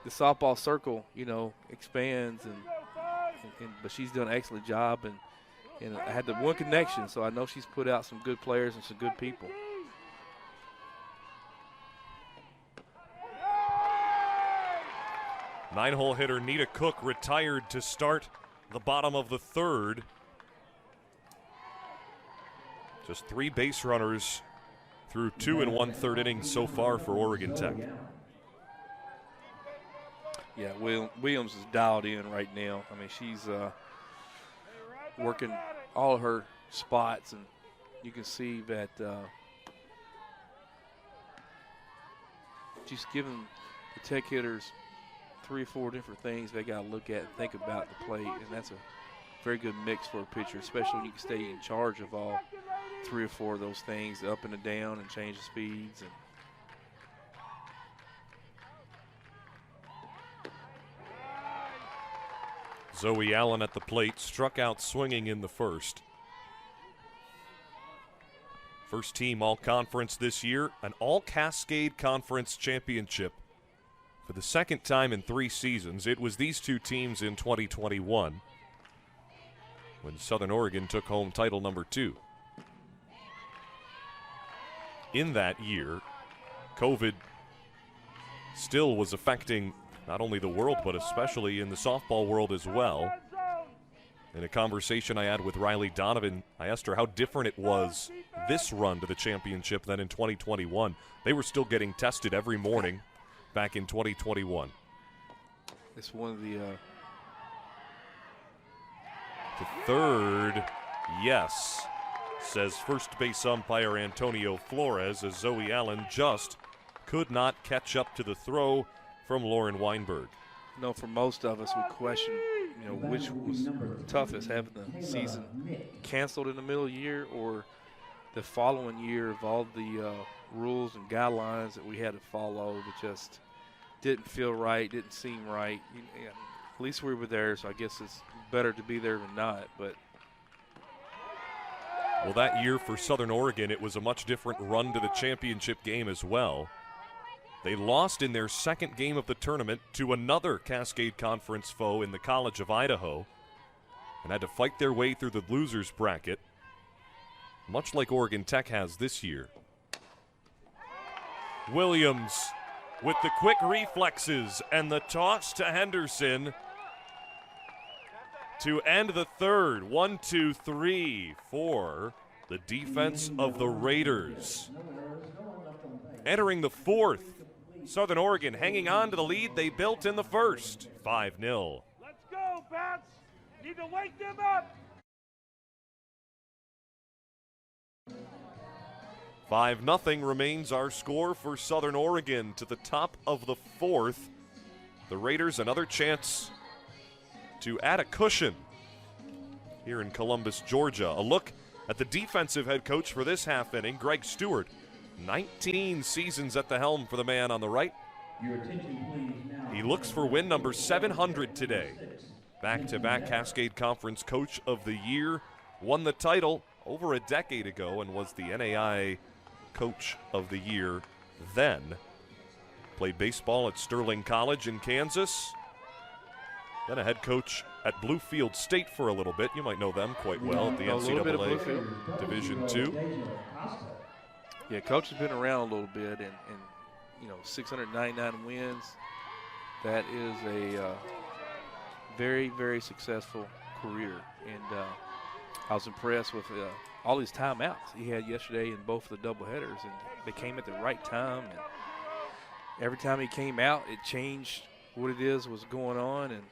the softball circle, you know, expands, but she's done an excellent job, and I had the one connection, so I know she's put out some good players and some good people. Nine-hole hitter Nita Cook retired to start the bottom of the third. Just 3 base runners through 2 1/3 innings so far for Oregon Tech. Yeah, Williams is dialed in right now. I mean, she's working all of her spots, and you can see that she's giving the Tech hitters 3 or 4 different things they got to look at and think about the plate, and that's a very good mix for a pitcher, especially when you can stay in charge of all 3 or 4 of those things, up and the down, and change the speeds. And Zoe Allen at the plate, struck out swinging in the first. First team all-conference this year, an all-Cascade Conference championship for the second time in 3 seasons. It was these 2 teams in 2021 when Southern Oregon took home title number 2. In that year, COVID still was affecting not only the world, but especially in the softball world as well. In a conversation I had with Riley Donovan, I asked her how different it was this run to the championship than in 2021. They were still getting tested every morning back in 2021. it's one of the To third, yes, says first base umpire Antonio Flores, as Zoe Allen just could not catch up to the throw from Lauren Weinberg. No, for most of us, we question, which was toughest, having the season canceled in the middle of the year or the following year of all the rules and guidelines that we had to follow that just didn't feel right, didn't seem right. At least we were there, so I guess it's better to be there than not. But well, that year for Southern Oregon, it was a much different run to the championship game as well. They lost in their second game of the tournament to another Cascade Conference foe in the College of Idaho and had to fight their way through the losers bracket, much like Oregon Tech has this year. Williams with the quick reflexes and the toss to Henderson to end the third. 1, 2, 3 for the defense of the Raiders. Entering the fourth, Southern Oregon hanging on to the lead they built in the first. 5-0. Let's go, Bats. Need to wake them up. 5-0 remains our score for Southern Oregon to the top of the fourth. The Raiders another chance to add a cushion here in Columbus, Georgia. A look at the defensive head coach for this half inning, Greg Stewart. 19 seasons at the helm for the man on the right. Your attention, please, now. He looks for win number 700 today. Back-to-back Cascade Conference Coach of the Year. Won the title over a decade ago and was the NAIA Coach of the Year then. Played baseball at Sterling College in Kansas. Then a head coach at Bluefield State for a little bit. You might know them quite well at the NCAA Division II. yeah, Coach has been around a little bit, and 699 wins. That is a very, very successful career. And I was impressed with all these timeouts he had yesterday in both of the doubleheaders, and they came at the right time. And every time he came out, it changed what it is was going on. And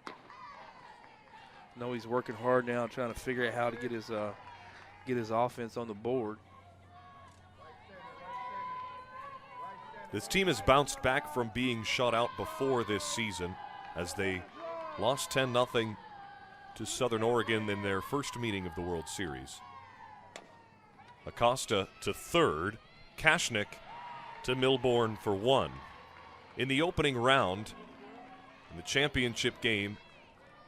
I know he's working hard now, trying to figure out how to get his offense on the board. This team has bounced back from being shut out before this season as they lost 10-0 to Southern Oregon in their first meeting of the World Series. Acosta to third, Kashnik to Milborn for 1. In the opening round, in the championship game,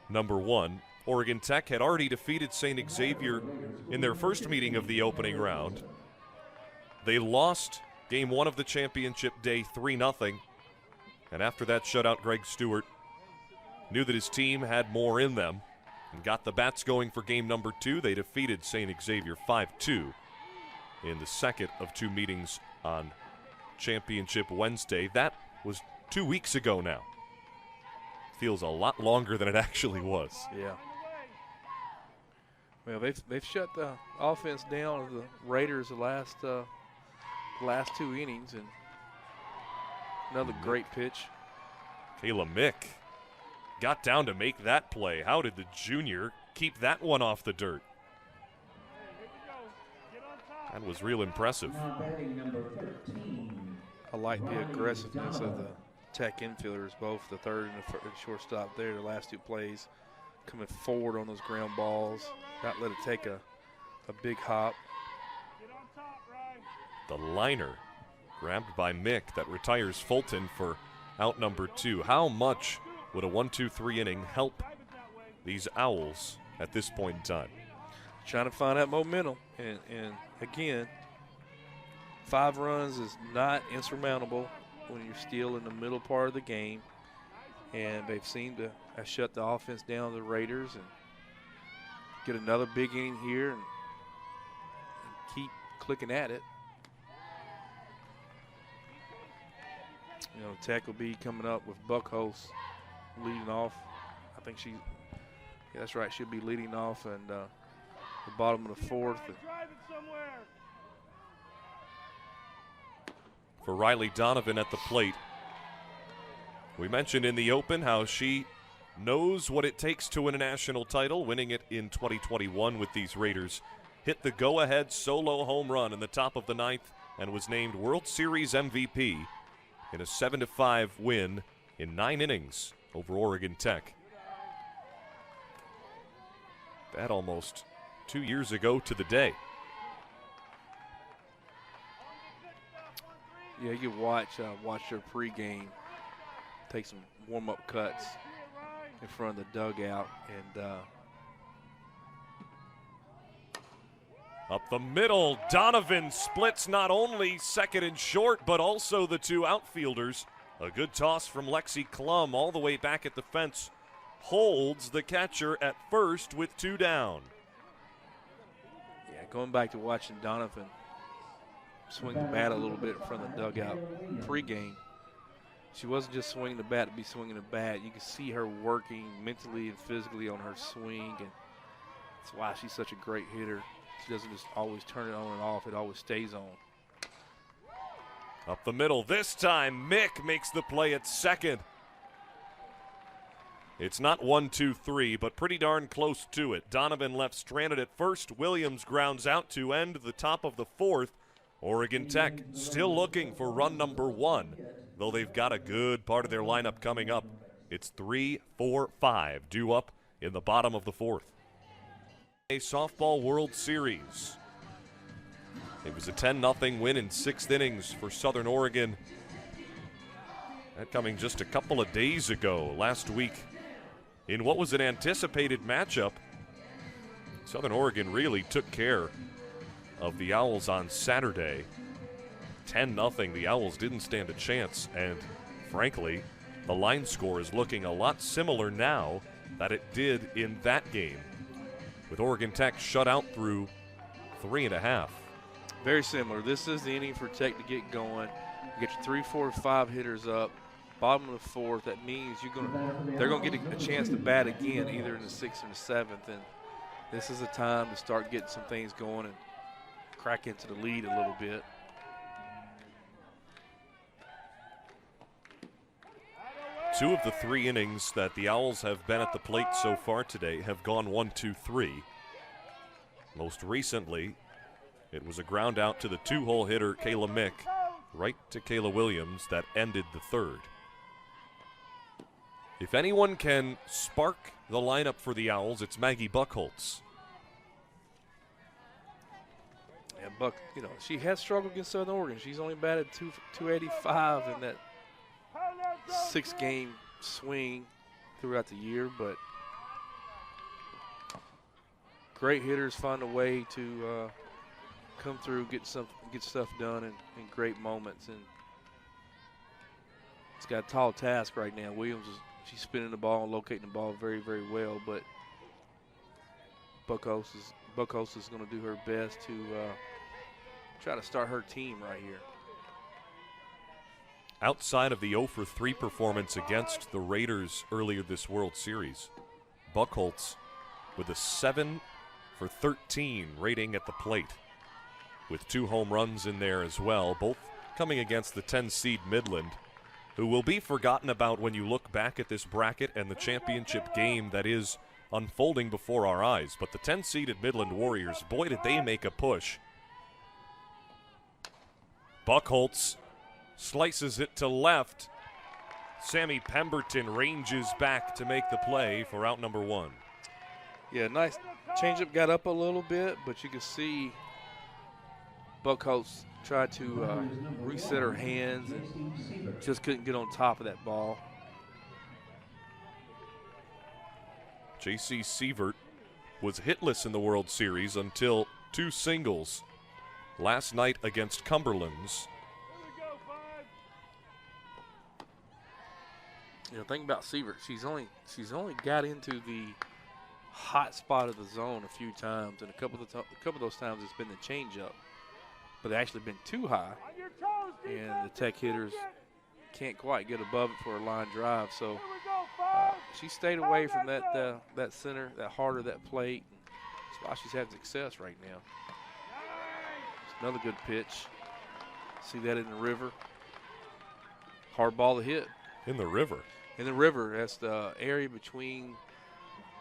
number 1, Oregon Tech had already defeated St. Xavier in their first meeting of the opening round. They lost game 1 of the championship day 3-0. And after that shutout, Greg Stewart knew that his team had more in them and got the bats going for game number 2. They defeated St. Xavier 5-2 in the second of 2 meetings on Championship Wednesday. That was 2 weeks ago now. feels a lot longer than it actually was. Yeah. Well, they've shut the offense down of the Raiders the last 2 innings, and another great pitch. Kayla Mick got down to make that play. How did the junior keep that one off the dirt? That was real impressive. Now batting number 13. I like the aggressiveness of the Tech infielders, both the third and the shortstop there, the last 2 plays, coming forward on those ground balls, not let it take a big hop. The liner grabbed by Mick that retires Fulton for out number 2. How much would a 1-2-3 inning help these Owls at this point in time? Trying to find that momentum, and again, 5 runs is not insurmountable when you're still in the middle part of the game, and they've seemed to have shut the offense down, the Raiders, and get another big inning here and keep clicking at it. You know, Tech will be coming up with Buckholz leading off. I think that's right, she'll be leading off, and the bottom of the 4th. For Riley Donovan at the plate. We mentioned in the open how she knows what it takes to win a national title, winning it in 2021 with these Raiders. Hit the go-ahead solo home run in the top of the 9th and was named World Series MVP in a 7-5 win in 9 innings over Oregon Tech. That almost 2 years ago to the day. Yeah, you can watch her pregame, take some warm-up cuts in front of the dugout, and up the middle, Donovan splits not only second and short, but also the 2 outfielders. A good toss from Lexi Klum all the way back at the fence. Holds the catcher at first with 2 down. yeah, going back to watching Donovan swing the bat a little bit in front of the dugout pregame. She wasn't just swinging the bat to be swinging the bat. You can see her working mentally and physically on her swing, and that's why she's such a great hitter. She doesn't just always turn it on and off. It always stays on. Up the middle, this time Mick makes the play at second. It's not 1-2-3, but pretty darn close to it. Donovan left stranded at first. Williams grounds out to end the top of the 4th. Oregon Tech still looking for run number 1, though they've got a good part of their lineup coming up. It's 3, 4, 5 due up in the bottom of the 4th. A softball World Series. It was a 10-0 win in 6th innings for Southern Oregon. That coming just a couple of days ago, last week, in what was an anticipated matchup. Southern Oregon really took care of the Owls on Saturday. 10-0, the Owls didn't stand a chance, and frankly, the line score is looking a lot similar now that it did in that game, with Oregon Tech shut out through 3.5. Very similar. This is the inning for Tech to get going. You get your 3, 4, 5 hitters up, bottom of the 4th. That means they're going to get a chance to bat again, either in the 6th or the 7th, and this is a time to start getting some things going and crack into the lead a little bit. Two of the 3 innings that the Owls have been at the plate so far today have gone 1-2-3. Most recently, it was a ground out to the 2-hole hitter Kayla Mick, right to Kayla Williams, that ended the 3rd. If anyone can spark the lineup for the Owls, it's Maggie Buckholz. Yeah, Buck, she has struggled against Southern Oregon. She's only batted 285 in that 6-game swing throughout the year, but great hitters find a way to come through, get stuff done in great moments, and it's got a tall task right now. Williams she's spinning the ball and locating the ball very, very well, but Buckholz is going to do her best to try to start her team right here. outside of the 0 for 3 performance against the Raiders earlier this World Series, Buchholz with a 7 for 13 rating at the plate, with 2 home runs in there as well, both coming against the 10-seed Midland, who will be forgotten about when you look back at this bracket and the championship game that is unfolding before our eyes. But the 10-seeded Midland Warriors, boy, did they make a push. Buchholz slices it to left. Sammy Pemberton ranges back to make the play for out number 1. Yeah, nice changeup, got up a little bit, but you can see Buchholz tried to reset her hands and just couldn't get on top of that ball. J.C. Sievert was hitless in the World Series until 2 singles last night against Cumberlands. You know, think about Sievert. She's only got into the hot spot of the zone a few times, and a couple of those times it's been the changeup, but they actually been too high, and the Tech hitters can't quite get above it for a line drive. So she stayed away from that center, that heart of that plate. That's why she's having success right now. It's another good pitch. See that in the river. Hard ball to hit. In the river. In the river, that's the area between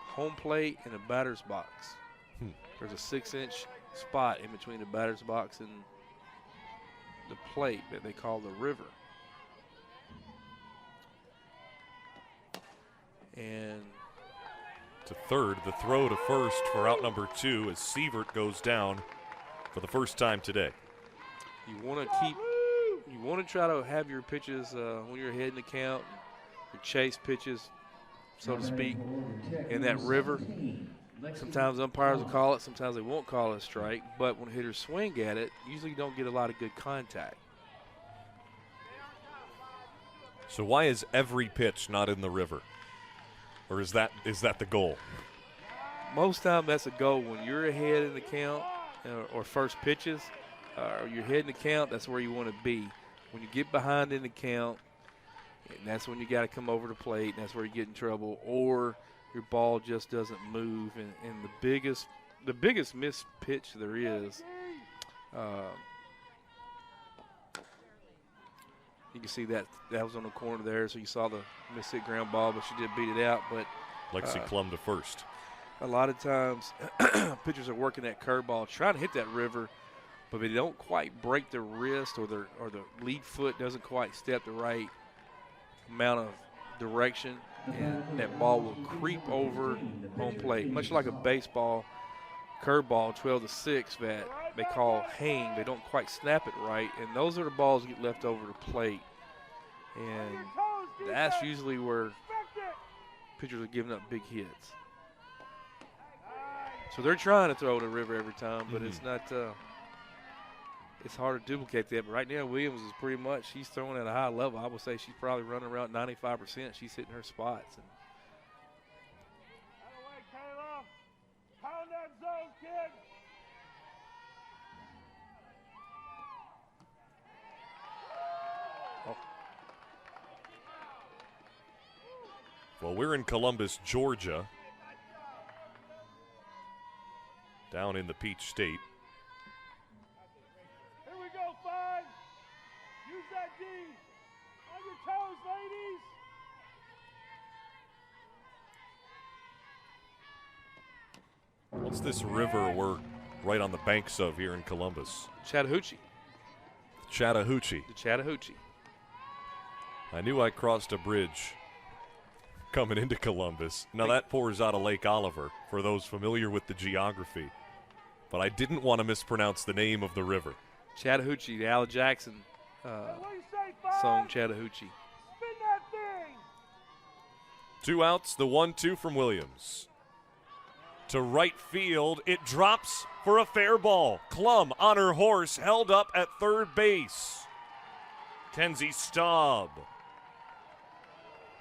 home plate and the batter's box. There's a 6-inch spot in between the batter's box and the plate that they call the river. And to third, the throw to first for out number 2 as Sievert goes down for the first time today. You want to try to have your pitches when you're ahead in the count, your chase pitches, so to speak, in that river. Sometimes umpires will call it, sometimes they won't call it a strike, but when hitters swing at it, usually you don't get a lot of good contact. So why is every pitch not in the river? Or is that the goal? Most time that's a goal. When you're ahead in the count or first pitches, or you're ahead in the count, that's where you want to be. When you get behind in the count, and that's when you got to come over the plate, and that's where you get in trouble, or your ball just doesn't move. And the biggest missed pitch there is, you can see that was on the corner there, so you saw the missed hit ground ball, but she did beat it out. But Lexi Klum to first. A lot of times, pitchers are working that curveball, trying to hit that river, but they don't quite break their wrist, or the lead foot doesn't quite step the right amount of direction, and that ball will creep over home plate, much like a baseball curveball 12-6 that they call hang. They don't quite snap it right, and those are the balls that get left over the plate, and that's usually where pitchers are giving up big hits. So they're trying to throw the river every time, but it's not. It's hard to duplicate that. But right now, Williams is pretty much, she's throwing at a high level. I would say she's probably running around 95%. She's hitting her spots. And Pound that zone, kid. Well, we're in Columbus, Georgia, down in the Peach State. Here we go, 5. Use that D. On your toes, ladies. What's this river we're right on the banks of here in Columbus? Chattahoochee. Chattahoochee. The Chattahoochee. I knew I crossed a bridge coming into Columbus. Now that pours out of Lake Oliver, for those familiar with the geography. But I didn't want to mispronounce the name of the river. Chattahoochee, the Al Jackson What do you say, 5? song, Chattahoochee. Spin that thing. 2 outs, the 1-2 from Williams. To right field, it drops for a fair ball. Klum on her horse, held up at third base. Kenzie Staub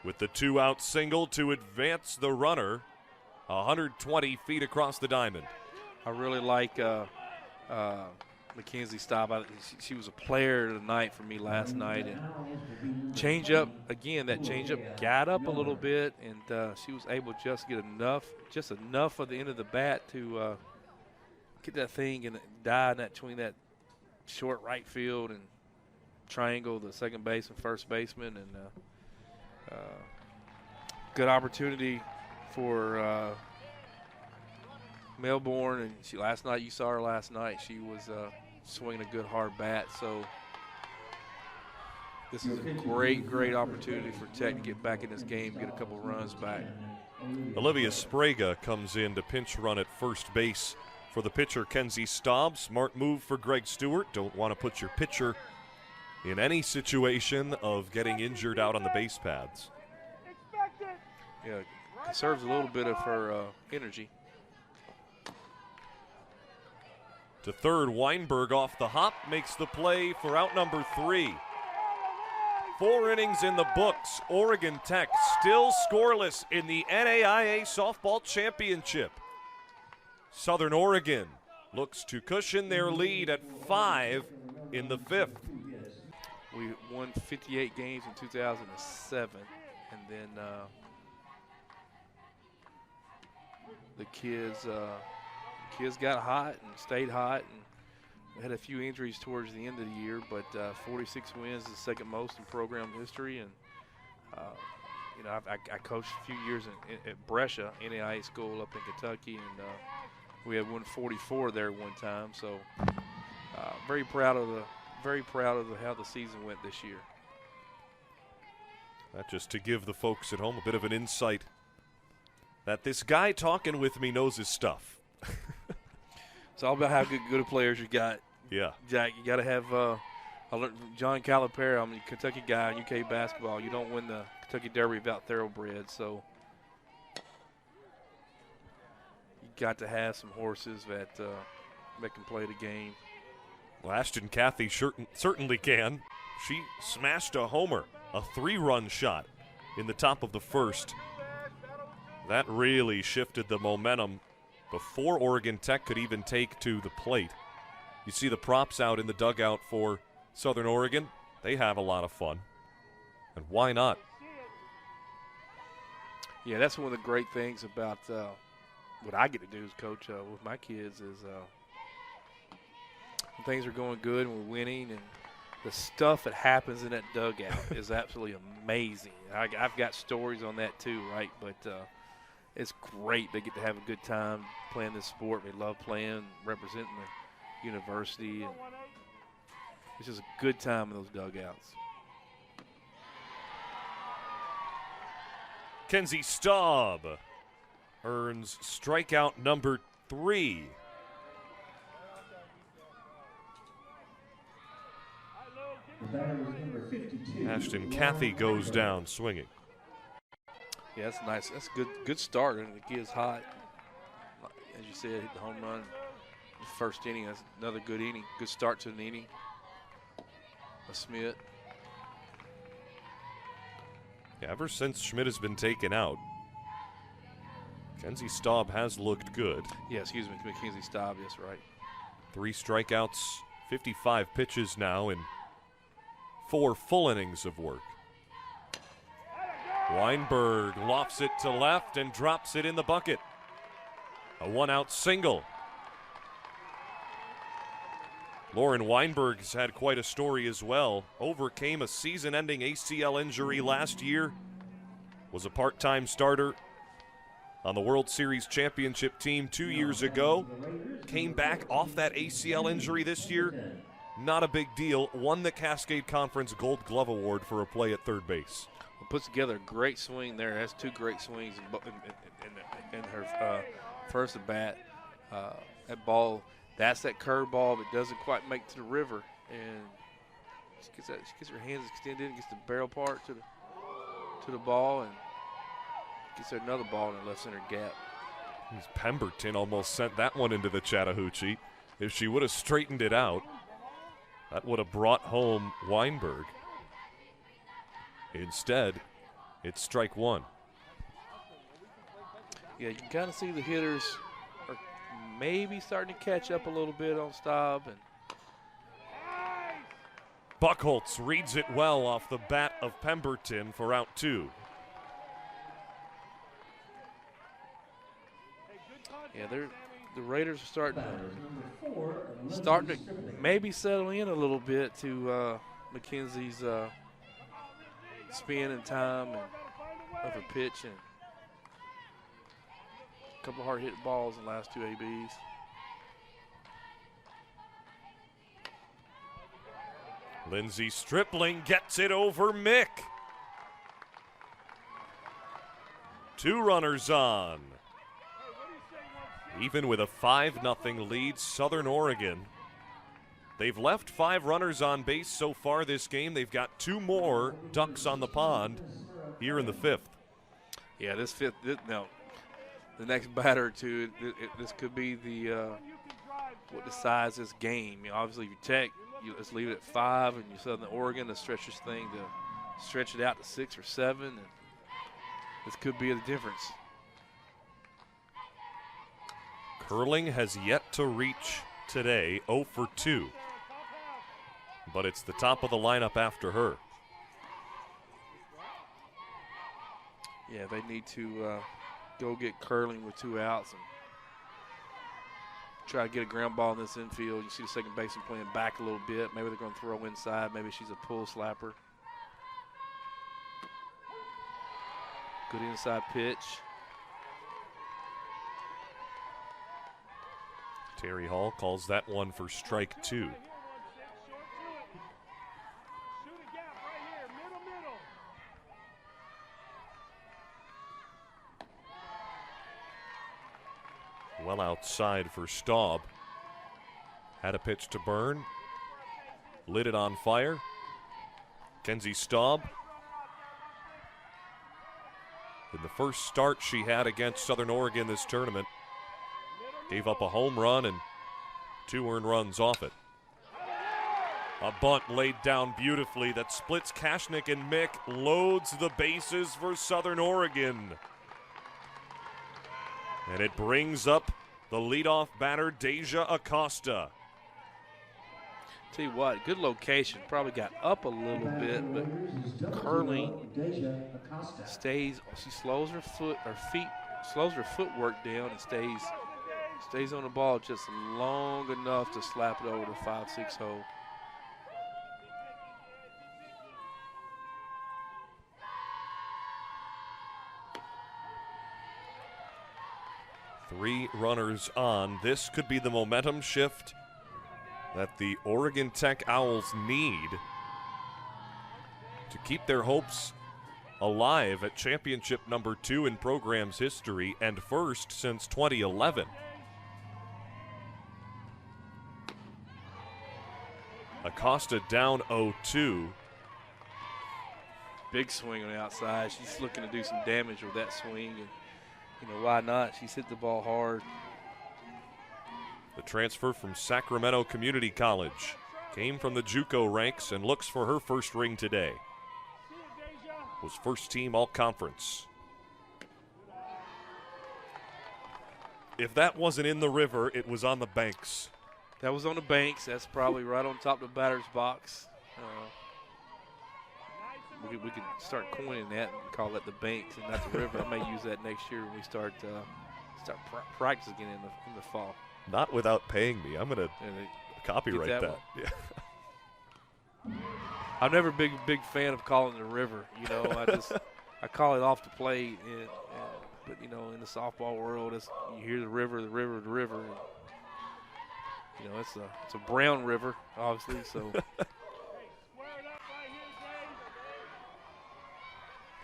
with the 2-out single to advance the runner 120 feet across the diamond. I really like Mackenzie Staub. She was a player of the night for me last night. And change up, again, that change up got up a little bit, and she was able just to get enough of the end of the bat to get that thing and die in between that short right field and triangle the second base and first baseman. And good opportunity for Melbourne, and last night, you saw her last night. She was swinging a good hard bat. So this is a great opportunity for Tech to get back in this game, get a couple runs back. Olivia Sprague comes in to pinch run at first base for the pitcher, Kenzie Staub. Smart move for Greg Stewart. Don't want to put your pitcher in any situation of getting injured out on the base paths. Yeah, conserves a little bit of her energy. To third, Weinberg off the hop makes the play for out number 3. 4 innings in the books. Oregon Tech still scoreless in the NAIA Softball Championship. Southern Oregon looks to cushion their lead at 5 in the 5th. We won 58 games in 2007, and then the kids got hot and stayed hot, and we had a few injuries towards the end of the year, but 46 wins is the second most in program history. And you know, I coached a few years at Brescia, NAIA school up in Kentucky, and we had won 44 there one time. So very proud of how the season went this year. That just to give the folks at home a bit of an insight that this guy talking with me knows his stuff. It's all about how good players you got. Yeah. Jack, you got to have I learned from John Calipari. I'm a Kentucky guy in UK basketball. You don't win the Kentucky Derby without thoroughbreds. So you got to have some horses that can play the game. Well, Ashton Cathy certainly can. She smashed a homer, a 3-run shot in the top of the first. That really shifted the momentum before Oregon Tech could even take to the plate. You see the props out in the dugout for Southern Oregon. They have a lot of fun. And why not? Yeah, that's one of the great things about what I get to do as coach with my kids is when things are going good and we're winning, and the stuff that happens in that dugout is absolutely amazing. I've got stories on that too, right? But it's great. They get to have a good time playing this sport. They love playing, representing the university. And it's just a good time in those dugouts. Kenzie Staub earns strikeout number 3. Ashton Cathy goes down swinging. Yeah, that's nice. That's a good start, and the kid's hot. As you said, hit the home run in the first inning. That's another good inning. Good start to an inning. A Smith. Yeah, ever since Schmidt has been taken out, Kenzie Staub has looked good. Yeah, excuse me, Mackenzie Staub, yes, right. 3 strikeouts, 55 pitches now, and 4 full innings of work. Weinberg lofts it to left and drops it in the bucket. A 1-out single. Lauren Weinberg has had quite a story as well. Overcame a season-ending ACL injury last year. Was a part-time starter on the World Series championship team 2 years ago. Came back off that ACL injury this year. Not a big deal. Won the Cascade Conference Gold Glove Award for a play at third base. Puts together a great swing there. Has 2 great swings in her first at bat. That ball, that's that curve ball that doesn't quite make it to the river, and she gets her hands extended and gets the barrel part to the ball, and gets her another ball in the left center gap. Pemberton almost sent that one into the Chattahoochee. If she would have straightened it out, that would have brought home Weinberg. Instead, it's strike 1. Yeah, you can kind of see the hitters are maybe starting to catch up a little bit on Staub, and Buchholz reads it well off the bat of Pemberton for out 2. Yeah, the Raiders are starting to maybe settle in a little bit to McKenzie's spin and time and of her pitch, and a couple hard hit balls in the last 2 ABs. Lindsey Stripling gets it over Mick. 2 runners on. Even with a 5-0 lead, Southern Oregon. They've left 5 runners on base so far this game. They've got 2 more ducks on the pond here in the 5th. Yeah, this 5th, the next batter or two, this could be what decides this game. Obviously, if you take, let's leave it at 5, and you Southern Oregon to stretch this thing to stretch it out to 6 or 7, and this could be the difference. Curling has yet to reach today, 0 for 2. But it's the top of the lineup after her. Yeah, they need to go get Curling with 2 outs and try to get a ground ball in this infield. You see the second baseman playing back a little bit. Maybe they're going to throw inside. Maybe she's a pull slapper. Good inside pitch. Terry Hall calls that one for strike 2. Well outside for Staub. Had a pitch to Byrne. Lit it on fire. Kenzie Staub. In the first start she had against Southern Oregon this tournament, gave up a home run and 2 earned runs off it. A bunt laid down beautifully that splits Kashnik and Mick, loads the bases for Southern Oregon. And it brings up the leadoff batter, Deja Acosta. Tell you what, good location. Probably got up a little bit, but Curling stays. She slows her footwork down and stays on the ball just long enough to slap it over the 5-6 hole. Three runners on. This could be the momentum shift that the Oregon Tech Owls need to keep their hopes alive at championship number 2 in program's history and first since 2011. Acosta down 0-2. Big swing on the outside. She's looking to do some damage with that swing, and why not? She's hit the ball hard. The transfer from Sacramento Community College came from the JUCO ranks and looks for her first ring today. Was first team all-conference. If that wasn't in the river, it was on the banks. That was on the banks. That's probably right on top of the batter's box. We could start coining that and call that the banks and not the river. I may use that next year when we start practice again in the fall. Not without paying me. I'm going to copyright that. Yeah. I'm never a big fan of calling it a river. I call it off the plate. But in the softball world, you hear the river. And, it's a brown river, obviously. So.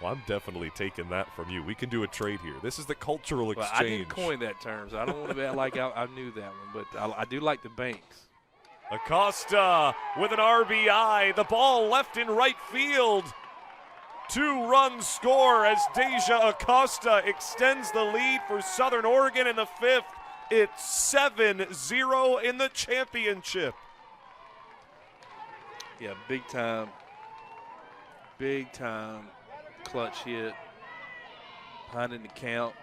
Well, I'm definitely taking that from you. We can do a trade here. This is the cultural exchange. Well, I didn't coin that term, so I don't want to be like I knew that one, but I do like the banks. Acosta with an RBI. The ball left in right field. 2-run score as Deja Acosta extends the lead for Southern Oregon in the 5th. It's 7-0 in the championship. Yeah, big time clutch hit. Behind in the count.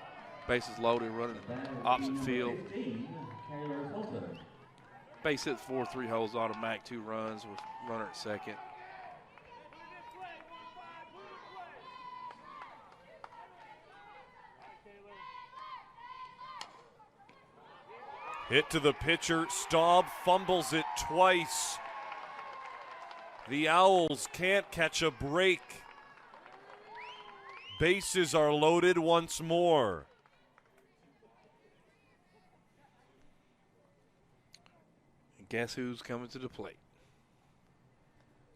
Bases loaded, running opposite field. Base hits 4, 3 holes, automatic 2 runs with runner at second. Hit to the pitcher. Staub fumbles it twice. The Owls can't catch a break. Bases are loaded once more. And guess who's coming to the plate?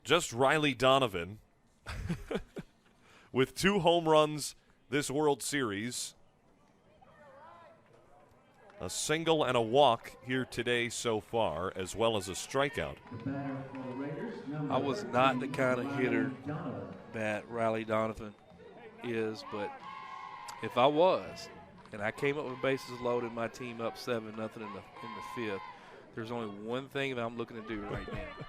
Just Riley Donovan with 2 home runs this World Series. A single and a walk here today so far, as well as a strikeout. I was not the kind of hitter that Riley Donovan is, but if I was, and I came up with bases loaded, my team up 7-0 in the 5th, there's only one thing that I'm looking to do right now.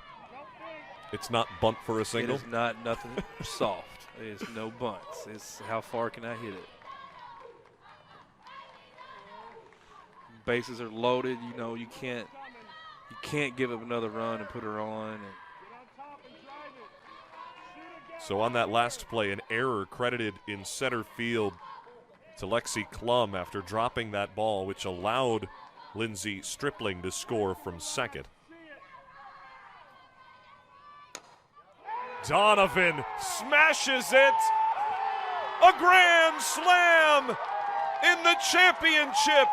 It's not bunt for a single? It is not nothing soft. It's no bunts. It's how far can I hit it. Bases are loaded. You know, you can't give up another run and put her on. And so on that last play, an error credited in center field to Lexi Klum after dropping that ball, which allowed Lindsey Stripling to score from second. Donovan smashes it. A grand slam in the championship.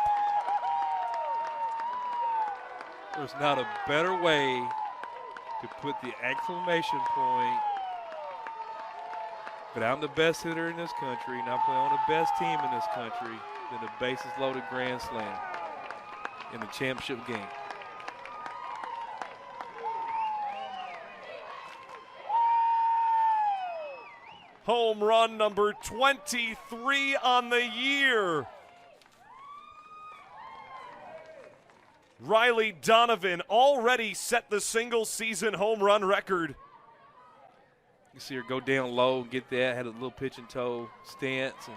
There's not a better way to put the exclamation point. But I'm the best hitter in this country, and I'm playing on the best team in this country than a bases loaded grand slam in the championship game. Home run number 23 on the year. Riley Donovan already set the single-season home run record. You see her go down low and get that, had a little pitch and toe stance, and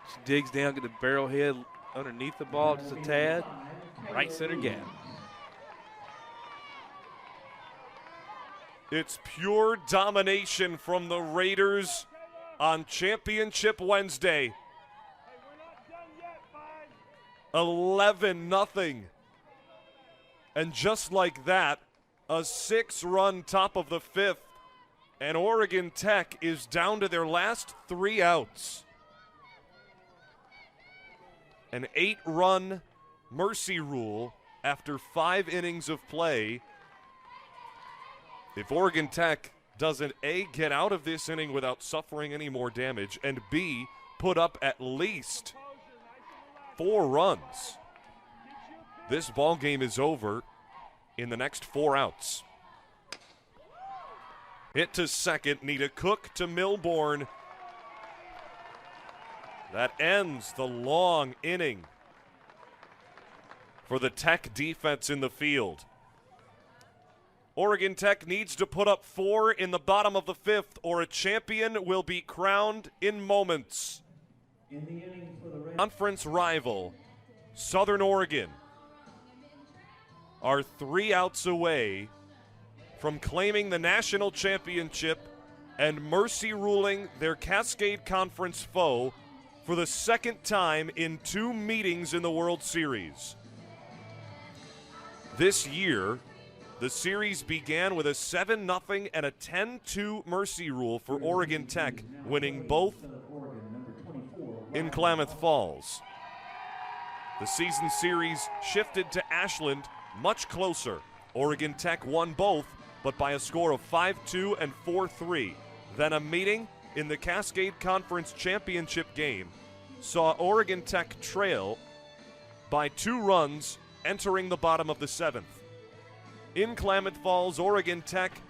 she digs down, get the barrel head underneath the ball just a tad, right center gap. It's pure domination from the Raiders on Championship Wednesday. 11-0. And just like that, a 6-run top of the 5th, and Oregon Tech is down to their last 3 outs. An 8-run mercy rule after 5 innings of play. If Oregon Tech doesn't A, get out of this inning without suffering any more damage, and B, put up at least 4 runs, this ball game is over in the next 4 outs. Hit to second, Nita Cook to Milbourne. That ends the long inning for the Tech defense in the field. Oregon Tech needs to put up 4 in the bottom of the 5th, or a champion will be crowned in moments. Conference rival, Southern Oregon, are 3 outs away from claiming the national championship and mercy ruling their Cascade Conference foe for the 2nd time in 2 meetings in the World Series. This year, the series began with a 7-0 and a 10-2 mercy rule for Oregon Tech, winning both in Klamath Falls. The season series shifted to Ashland, much closer. Oregon Tech won both, but by a score of 5-2 and 4-3. Then a meeting in the Cascade Conference Championship game saw Oregon Tech trail by 2 runs entering the bottom of the 7th. In Klamath Falls, Oregon Tech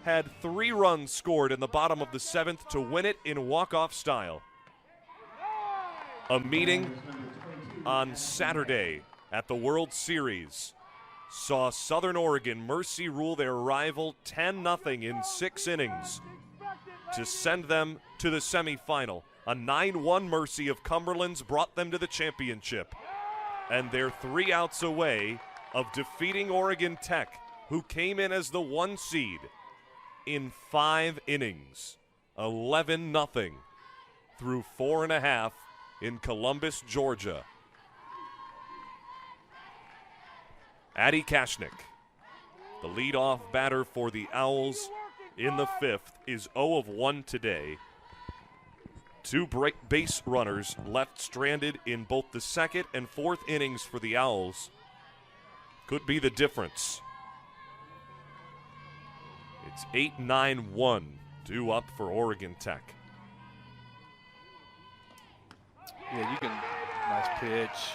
had 3 runs scored in the bottom of the 7th to win it in walk-off style. A meeting on Saturday at the World Series saw Southern Oregon mercy rule their rival 10-0 in 6 innings to send them to the semifinal. A 9-1 mercy of Cumberland's brought them to the championship. And they're 3 outs away of defeating Oregon Tech, who came in as the 1 seed in 5 innings, 11-0 through 4.5 in Columbus, Georgia. Addie Kashnik, the leadoff batter for the Owls in the 5th, is 0 of 1 today. 2 base runners left stranded in both the 2nd and 4th innings for the Owls. Could be the difference. It's 8-9-1 due up for Oregon Tech. Yeah, you can. Nice pitch.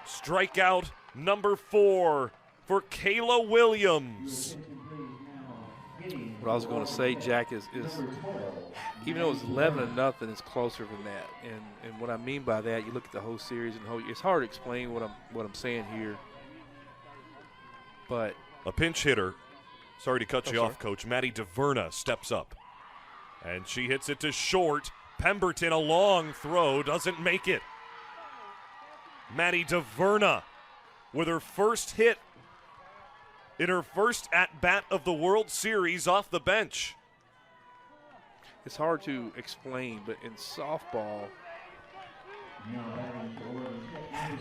Strikeout number 4 for Kayla Williams. What I was going to say, Jack, is even though it's 11-0, it's closer than that. And what I mean by that, you look at the whole series and it's hard to explain what I'm saying here. But a pinch hitter, sorry to cut you off, Coach, Maddie DeVerna steps up. And she hits it to short. Pemberton, a long throw, doesn't make it. Maddie DeVerna with her first hit in her first at-bat of the World Series off the bench. It's hard to explain, but in softball,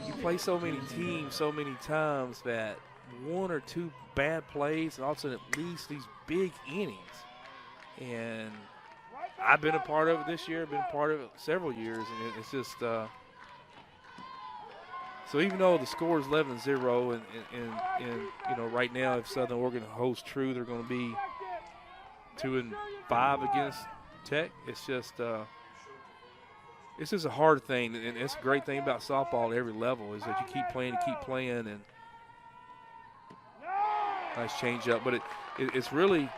you play so many teams so many times that 1 or 2 bad plays and all of a sudden it leads these big innings. And I've been a part of it this year, been a part of it several years, and it's just so even though the score is 11-0 and you know, right now if Southern Oregon holds true, they're going to be 2-5 against Tech. It's just a hard thing, and it's a great thing about softball at every level is that you keep playing and nice change up. But it's really,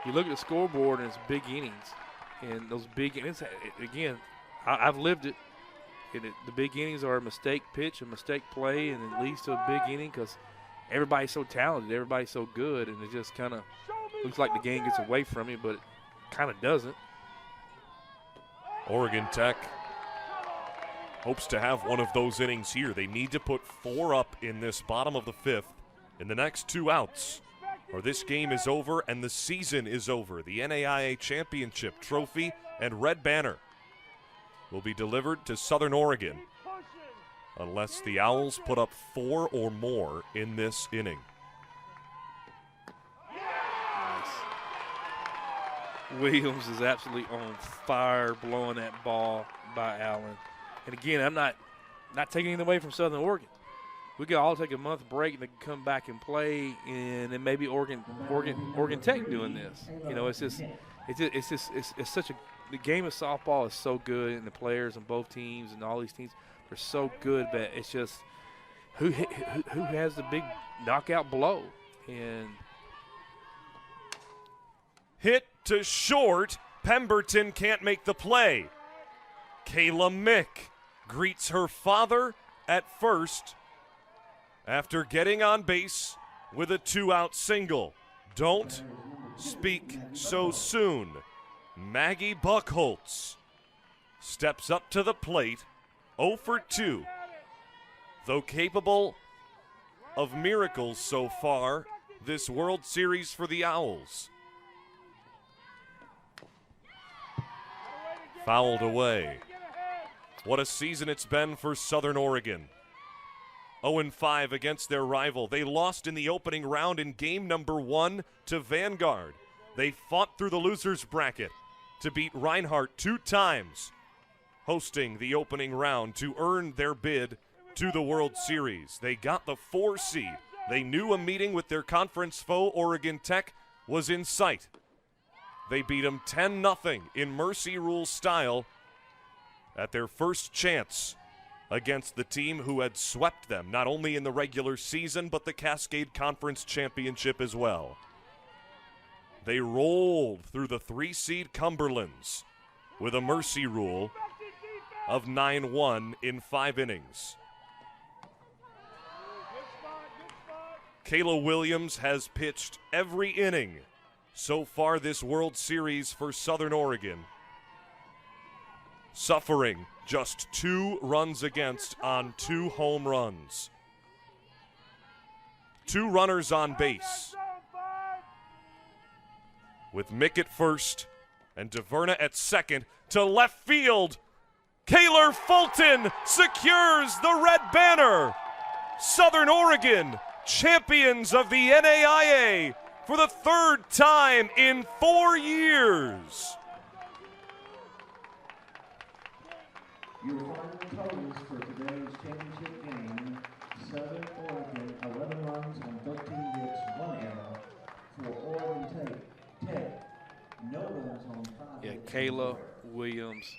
you look at the scoreboard and it's big innings, and those big innings, again, I've lived it. The big innings are a mistake pitch, a mistake play, and it leads to a big inning because everybody's so talented, everybody's so good, and it just kind of looks like the game gets away from you, but it kind of doesn't. Oregon Tech hopes to have one of those innings here. They need to put 4 up in this bottom of the 5th in the next 2 outs, or this game is over and the season is over. The NAIA Championship trophy and red banner will be delivered to Southern Oregon unless the Owls put up 4 or more in this inning. Williams is absolutely on fire blowing that ball by Allen. And again, I'm not taking anything away from Southern Oregon. We could all take a month break and they can come back and play, and then maybe Oregon Tech doing this. You know, it's such a, the game of softball is so good, and the players on both teams and all these teams are so good that it's just who has the big knockout blow. And hit to short. Pemberton can't make the play. Kayla Mick greets her father at first after getting on base with a 2-out single. Don't speak so soon. Maggie Buckholtz steps up to the plate, 0 for 2. Though capable of miracles so far this World Series for the Owls. Fouled away. What a season it's been for Southern Oregon. 0-5 against their rival. They lost in the opening round in game number 1 to Vanguard. They fought through the loser's bracket to beat Reinhardt 2 times, hosting the opening round to earn their bid to the World Series. They got the 4 seed. They knew a meeting with their conference foe, Oregon Tech, was in sight. They beat them 10-0 in Mercy Rule style at their first chance against the team who had swept them, not only in the regular season, but the Cascade Conference Championship as well. They rolled through the 3-seed Cumberlands with a Mercy Rule of 9-1 in 5 innings. Kayla Williams has pitched every inning so far this World Series for Southern Oregon, suffering just 2 runs against on 2 home runs. 2 runners on base. With Mick at first and DeVerna at second, to left field, Kaylor Fulton secures the red banner. Southern Oregon, champions of the NAIA for the 3rd time in 4 years. Your final totals for today's championship game: Southern Oregon 11 runs on 13 hits, 1 error. For Oregon Tech, no runs on 5 Yeah, hits. Kayla Williams